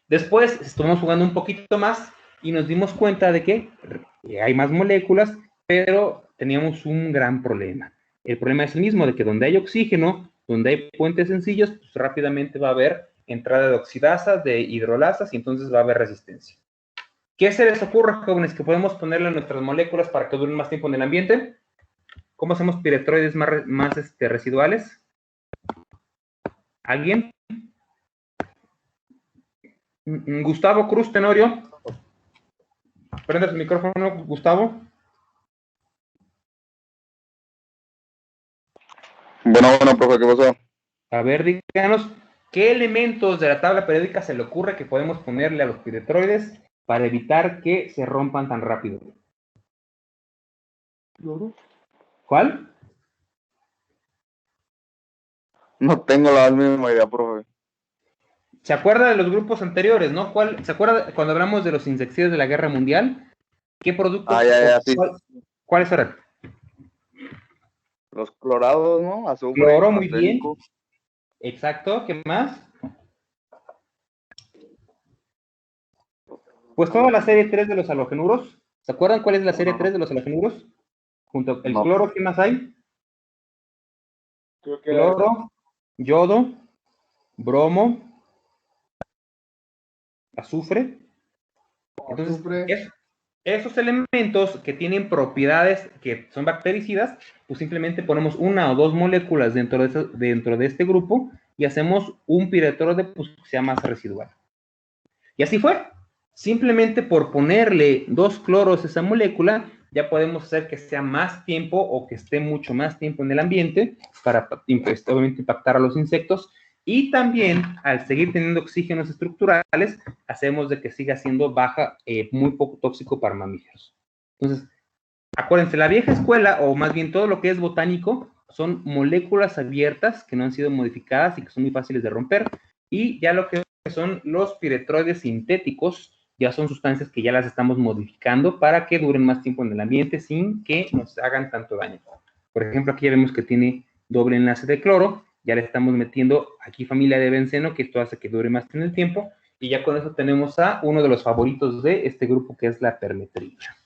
Después estuvimos jugando un poquito más y nos dimos cuenta de que hay más moléculas, pero teníamos un gran problema. El problema es el mismo, de que donde hay oxígeno, donde hay puentes sencillos, pues rápidamente va a haber entrada de oxidasas, de hidrolasas, y entonces va a haber resistencia. ¿Qué se les ocurre, jóvenes, que podemos ponerle a nuestras moléculas para que duren más tiempo en el ambiente? ¿Cómo hacemos piretroides más residuales? ¿Alguien? Gustavo Cruz Tenorio. Prende su micrófono, Gustavo. Bueno, profe, ¿qué pasó? A ver, díganos, ¿qué elementos de la tabla periódica se le ocurre que podemos ponerle a los piretroides para evitar que se rompan tan rápido? ¿Cuál? No tengo la misma idea, profe. ¿Se acuerda de los grupos anteriores, no? ¿Se acuerda cuando hablamos de los insecticidas de la Guerra Mundial? ¿Qué productos? Sí. ¿Cuáles eran? Los clorados, ¿no? Azufre, cloro, muy arsénico. bien. Exacto, ¿qué más? Pues toda la serie 3 de los halogenuros. ¿Se acuerdan cuál es la serie 3 de los halogenuros? Junto al cloro, ¿qué más hay? Creo que cloro, yodo, bromo, azufre. Entonces, esos elementos que tienen propiedades que son bactericidas, pues simplemente ponemos una o dos moléculas dentro de este grupo y hacemos un piretroide pues, que sea más residual. Y así fue. Simplemente por ponerle 2 cloros a esa molécula, ya podemos hacer que sea más tiempo o que esté mucho más tiempo en el ambiente para obviamente impactar a los insectos. Y también, al seguir teniendo oxígenos estructurales, hacemos de que siga siendo baja, muy poco tóxico para mamíferos. Entonces, Acuérdense, la vieja escuela, o más bien todo lo que es botánico, son moléculas abiertas que no han sido modificadas y que son muy fáciles de romper. Y ya lo que son los piretroides sintéticos, ya son sustancias que ya las estamos modificando para que duren más tiempo en el ambiente sin que nos hagan tanto daño. Por ejemplo, aquí ya vemos que tiene doble enlace de cloro, ya le estamos metiendo aquí familia de benceno, que esto hace que dure más en el tiempo, y ya con eso tenemos a uno de los favoritos de este grupo, que es la permetrina.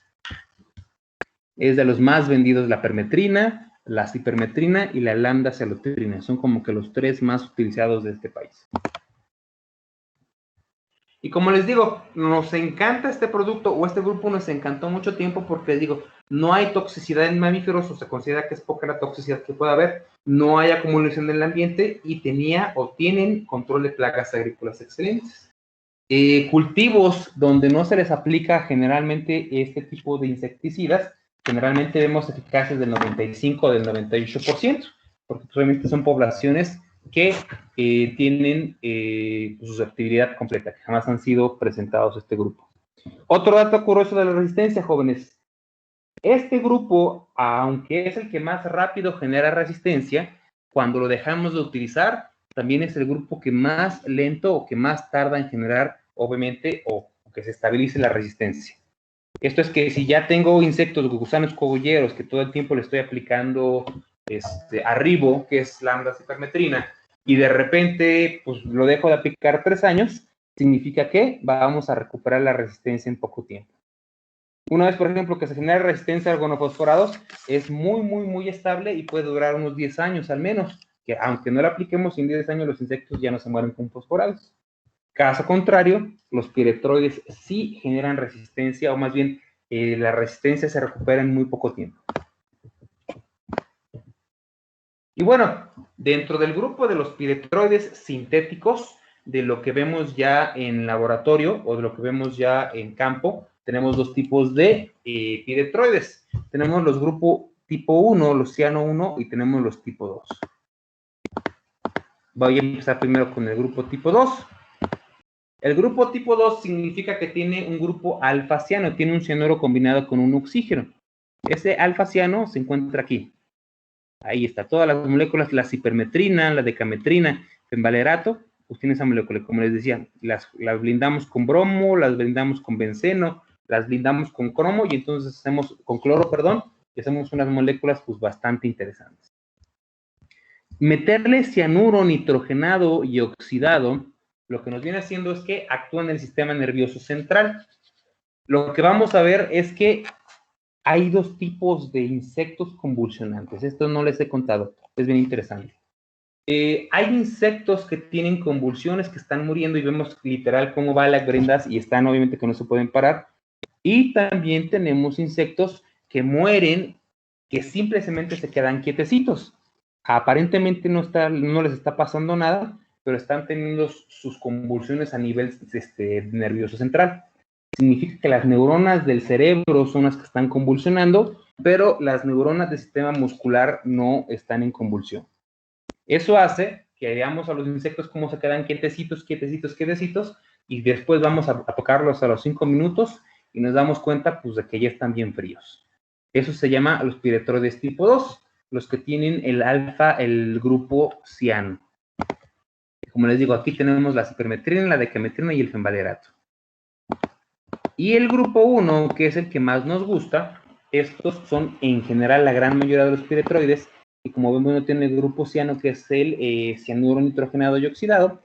Es de los más vendidos la permetrina, la cipermetrina y la lambda-cialotrina. Son como que los tres más utilizados de este país. Y como les digo, nos encanta este producto, o este grupo nos encantó mucho tiempo porque les digo, no hay toxicidad en mamíferos, o se considera que es poca la toxicidad que puede haber, no hay acumulación en el ambiente y tenía o tienen control de plagas agrícolas excelentes. Cultivos donde no se les aplica generalmente este tipo de insecticidas, generalmente vemos eficaces del 95 o del 98%, porque obviamente son poblaciones que tienen su susceptibilidad completa, que jamás han sido presentados a este grupo. Otro dato curioso de la resistencia, jóvenes. Este grupo, aunque es el que más rápido genera resistencia, cuando lo dejamos de utilizar, también es el grupo que más lento o que más tarda en generar, obviamente, o que se estabilice la resistencia. Esto es que si ya tengo insectos, gusanos cogolleros, que todo el tiempo le estoy aplicando arribo, que es lambda cipermetrina, y de repente pues lo dejo de aplicar 3 años, significa que vamos a recuperar la resistencia en poco tiempo. Una vez, por ejemplo, que se genera resistencia a organofosforados, es muy estable y puede durar unos 10 años al menos, que aunque no lo apliquemos en 10 años, los insectos ya no se mueren con fosforados. Caso contrario, los piretroides sí generan resistencia, o más bien la resistencia se recupera en muy poco tiempo. Y bueno, dentro del grupo de los piretroides sintéticos, de lo que vemos ya en laboratorio o de lo que vemos ya en campo, tenemos dos tipos de piretroides. Tenemos los grupos tipo 1, los ciano 1, y tenemos los tipo 2. Voy a empezar primero con el grupo tipo 2. El grupo tipo 2 significa que tiene un grupo alfa-ciano, tiene un cianuro combinado con un oxígeno. Ese alfa-ciano se encuentra aquí. Ahí está, todas las moléculas, la cipermetrina, la decametrina, fenvalerato, pues tiene esa molécula, como les decía, las blindamos con bromo, las blindamos con benceno, las blindamos con cromo, y entonces hacemos, con cloro, perdón, y hacemos unas moléculas pues bastante interesantes. Meterle cianuro nitrogenado y oxidado, lo que nos viene haciendo es que actúa en el sistema nervioso central. Lo que vamos a ver es que hay dos tipos de insectos convulsionantes. Esto no les he contado, es bien interesante. Hay insectos que tienen convulsiones, que están muriendo, y vemos literal cómo va las grindas y están, obviamente, que no se pueden parar. Y también tenemos insectos que mueren, que simplemente se quedan quietecitos. Aparentemente no les está pasando nada, pero están teniendo sus convulsiones a nivel nervioso central. Significa que las neuronas del cerebro son las que están convulsionando, pero las neuronas del sistema muscular no están en convulsión. Eso hace que veamos a los insectos cómo se quedan quietecitos, y después vamos a tocarlos a los 5 minutos y nos damos cuenta pues de que ya están bien fríos. Eso se llama los piretroides tipo 2, los que tienen el alfa, el grupo ciano. Como les digo, aquí tenemos la cipermetrina, la decametrina y el fenvalerato. Y el grupo 1, que es el que más nos gusta, estos son en general la gran mayoría de los piretroides, y como vemos no tiene el grupo ciano, que es el cianuro nitrogenado y oxidado,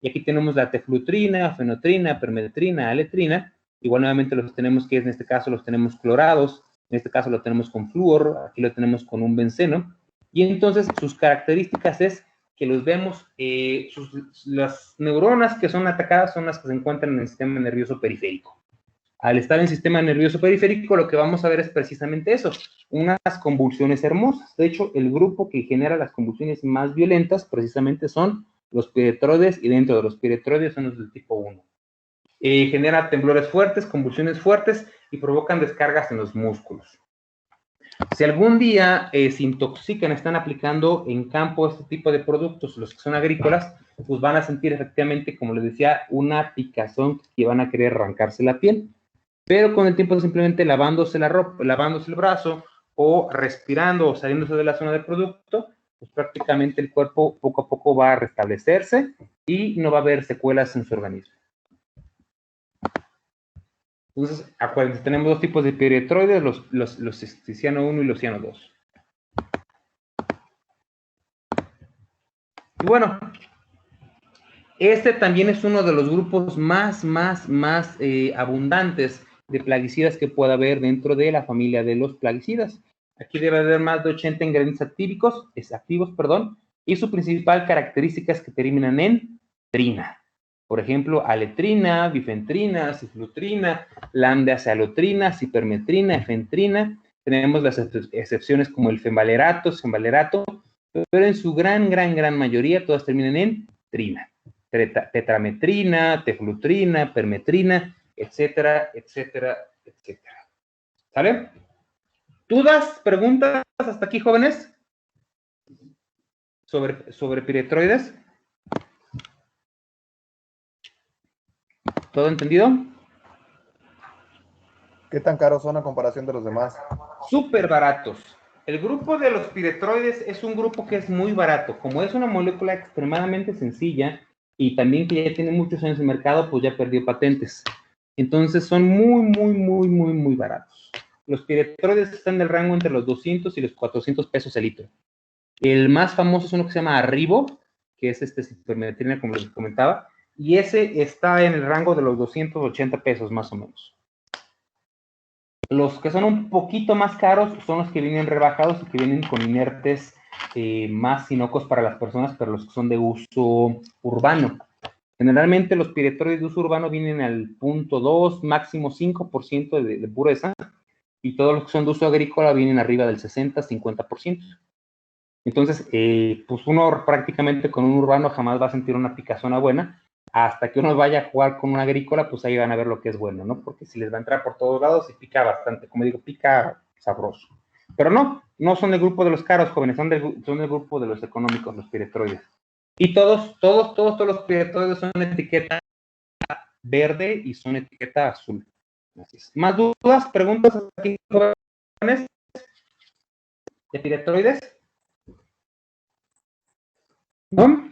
y aquí tenemos la teflutrina, fenotrina, permetrina, aletrina. Igual nuevamente los tenemos, que en este caso los tenemos clorados, en este caso lo tenemos con flúor, aquí lo tenemos con un benceno, y entonces sus características es que los vemos, las neuronas que son atacadas son las que se encuentran en el sistema nervioso periférico. Al estar en el sistema nervioso periférico, lo que vamos a ver es precisamente eso, unas convulsiones hermosas. De hecho, el grupo que genera las convulsiones más violentas precisamente son los piretroides, y dentro de los piretroides son los del tipo 1. Genera temblores fuertes, convulsiones fuertes, y provocan descargas en los músculos. Si algún día se intoxican, están aplicando en campo este tipo de productos, los que son agrícolas, pues van a sentir efectivamente, como les decía, una picazón que van a querer arrancarse la piel. pero con el tiempo simplemente lavándose la ropa, lavándose el brazo o respirando o saliéndose de la zona del producto, pues prácticamente el cuerpo poco a poco va a restablecerse y no va a haber secuelas en su organismo. Entonces, acuérdense, tenemos dos tipos de piretroides, los ciano 1 y los ciano 2. Y bueno, este también es uno de los grupos más abundantes de plaguicidas que pueda haber dentro de la familia de los plaguicidas. Aquí debe haber más de 80 ingredientes activos, y su principal característica es que terminan en trina. Por ejemplo, aletrina, bifentrina, ciflutrina, lambda-cialotrina, cipermetrina, efentrina. Tenemos las excepciones como el fenvalerato, pero en su gran mayoría todas terminan en trina. Tetrametrina, teflutrina, permetrina, etcétera, etcétera, etcétera. ¿Sale? ¿Dudas, preguntas hasta aquí, jóvenes? Sobre piretroides. ¿Todo entendido? ¿Qué tan caros son a comparación de los demás? Súper baratos. El grupo de los piretroides es un grupo que es muy barato. Como es una molécula extremadamente sencilla y también que ya tiene muchos años en el mercado, pues ya perdió patentes. Entonces son muy baratos. Los piretroides están en el rango entre los 200 y los 400 pesos el litro. El más famoso es uno que se llama Arribo, que es cipermetrina, como les comentaba, y ese está en el rango de los 280 pesos más o menos. Los que son un poquito más caros son los que vienen rebajados y que vienen con inertes más inocuos para las personas, pero los que son de uso urbano. Generalmente los piretroides de uso urbano vienen al 0.2, máximo 5% de pureza, y todos los que son de uso agrícola vienen arriba del 60-50%. Entonces, pues uno prácticamente con un urbano jamás va a sentir una picazona buena, hasta que uno vaya a jugar con un agrícola, pues ahí van a ver lo que es bueno, ¿no? Porque si les va a entrar por todos lados y pica bastante, como digo, pica sabroso. Pero no son del grupo de los caros, jóvenes, son del grupo de los económicos, los piretroides. Y todos los piretroides son etiqueta verde y son etiqueta azul. Así es. ¿Más dudas, preguntas aquí, jóvenes? ¿De piretroides? ¿No?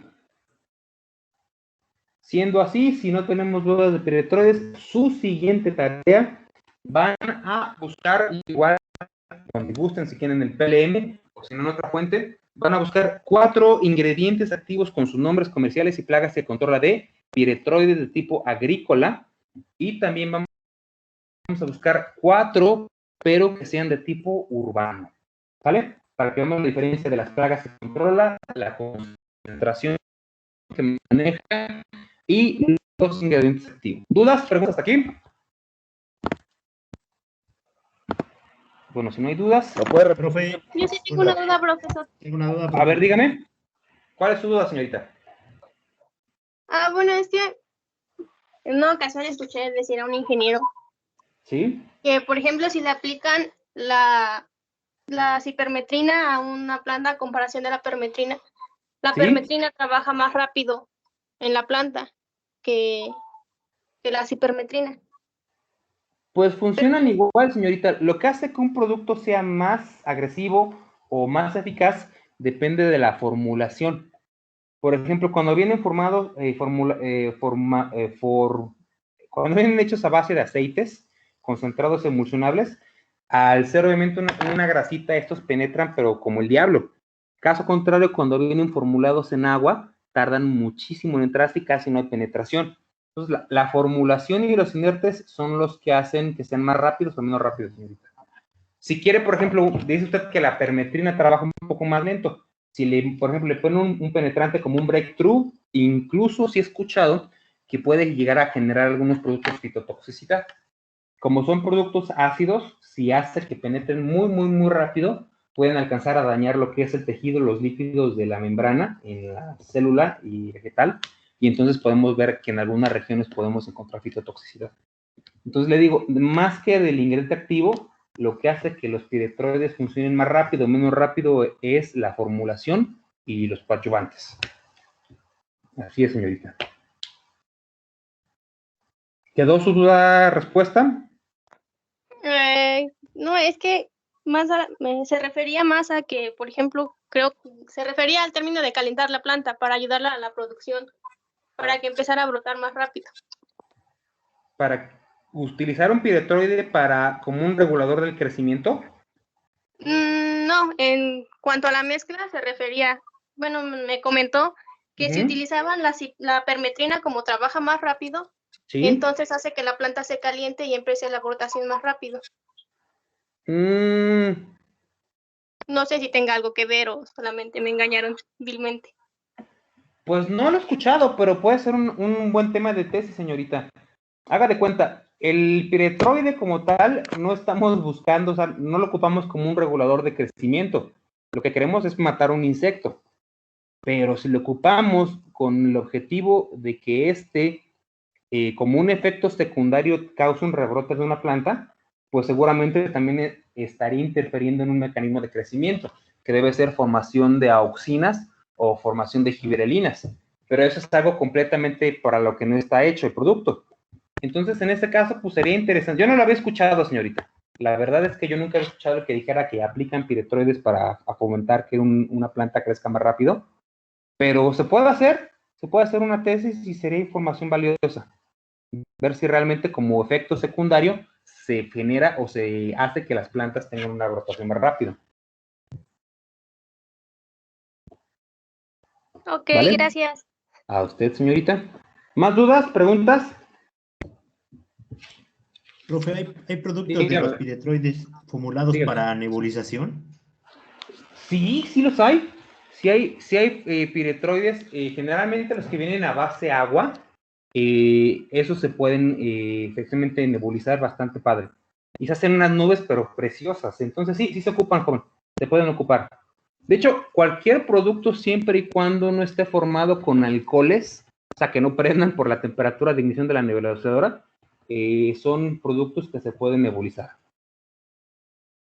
Siendo así, si no tenemos dudas de piretroides, su siguiente tarea van a buscar, igual, cuando gusten, si quieren el PLM, o si no en otra fuente, van a buscar 4 ingredientes activos con sus nombres comerciales y plagas que controla de piretroides de tipo agrícola, y también vamos a buscar 4, pero que sean de tipo urbano, ¿vale? Para que veamos la diferencia de las plagas que controla, la concentración que maneja y los ingredientes activos. ¿Dudas? ¿Preguntas hasta aquí? Bueno, si no hay dudas... ¿Lo puede repetir? Profe, Yo sí tengo una duda, profesor. tengo una duda. A ver, dígame. ¿Cuál es su duda, señorita? Bueno, es que en una ocasión escuché decir a un ingeniero ¿Sí? que, por ejemplo, si le aplican la cipermetrina a una planta a comparación de la permetrina, la ¿Sí? permetrina trabaja más rápido en la planta que la cipermetrina. Pues funcionan igual, señorita. Lo que hace que un producto sea más agresivo o más eficaz depende de la formulación. Por ejemplo, cuando vienen formados, cuando vienen hechos a base de aceites concentrados emulsionables, al ser obviamente una grasita, estos penetran, pero como el diablo. Caso contrario, cuando vienen formulados en agua, tardan muchísimo en entrarse y casi no hay penetración. Entonces, la formulación y los inertes son los que hacen que sean más rápidos o menos rápidos, señorita. Si quiere, por ejemplo, dice usted que la permetrina trabaja un poco más lento. Si, por ejemplo, le ponen un penetrante como un breakthrough, incluso si he escuchado que puede llegar a generar algunos productos fitotoxicidad. Como son productos ácidos, si hace que penetren muy rápido, pueden alcanzar a dañar lo que es el tejido, los lípidos de la membrana en la célula y vegetal, y entonces podemos ver que en algunas regiones podemos encontrar fitotoxicidad. Entonces le digo, más que del ingrediente activo, lo que hace que los piretroides funcionen más rápido o menos rápido es la formulación y los coadyuvantes. Así es, señorita. ¿Quedó su duda respuesta? No, es que se refería más a que, por ejemplo, creo que se refería al término de calentar la planta para ayudarla a la producción, para que empezara a brotar más rápido. ¿Para utilizar un piretroide como un regulador del crecimiento? No, en cuanto a la mezcla se refería, bueno, me comentó que si utilizaban la permetrina como trabaja más rápido, ¿sí? Entonces hace que la planta se caliente y empiece la brotación más rápido. No sé si tenga algo que ver o solamente me engañaron vilmente. Pues no lo he escuchado, pero puede ser un buen tema de tesis, señorita. Haga de cuenta, el piretroide como tal no estamos buscando, o sea, no lo ocupamos como un regulador de crecimiento. Lo que queremos es matar un insecto. Pero si lo ocupamos con el objetivo de que como un efecto secundario, cause un rebrote de una planta, pues seguramente también estaría interfiriendo en un mecanismo de crecimiento, que debe ser formación de auxinas o formación de gibberelinas. Pero eso es algo completamente para lo que no está hecho el producto. Entonces, en este caso, pues sería interesante. Yo no lo había escuchado, señorita. La verdad es que yo nunca había escuchado el que dijera que aplican piretroides para fomentar que una planta crezca más rápido. Pero se puede hacer una tesis y sería información valiosa. Ver si realmente como efecto secundario se genera o se hace que las plantas tengan una rotación más rápida. Ok, ¿vale? Gracias. A usted, señorita. ¿Más dudas, preguntas? Profe, ¿hay productos de los piretroides formulados para nebulización? Sí, sí los hay. Sí hay piretroides, generalmente los que vienen a base agua, esos se pueden efectivamente nebulizar bastante padre. Y se hacen unas nubes, pero preciosas. Entonces sí se ocupan, joven. Se pueden ocupar. De hecho, cualquier producto, siempre y cuando no esté formado con alcoholes, o sea, que no prendan por la temperatura de ignición de la nebulizadora, son productos que se pueden nebulizar.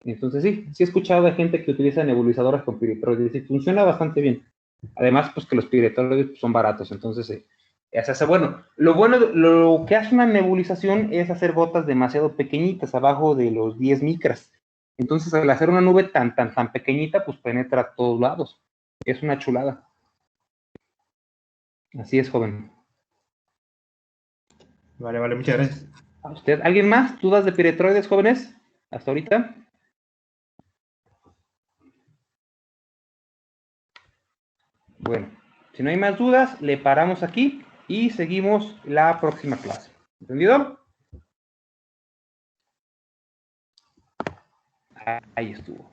Entonces sí he escuchado de gente que utiliza nebulizadoras con piretroides y funciona bastante bien. Además, pues que los piretroides son baratos, entonces bueno. Lo que hace una nebulización es hacer gotas demasiado pequeñitas, abajo de los 10 micras. Entonces, al hacer una nube tan pequeñita, pues penetra a todos lados. Es una chulada. Así es, joven. Vale, muchas gracias. ¿A usted? ¿Alguien más? ¿Dudas de piretroides, jóvenes? ¿Hasta ahorita? Bueno, si no hay más dudas, le paramos aquí y seguimos la próxima clase. ¿Entendido? Ahí estuvo.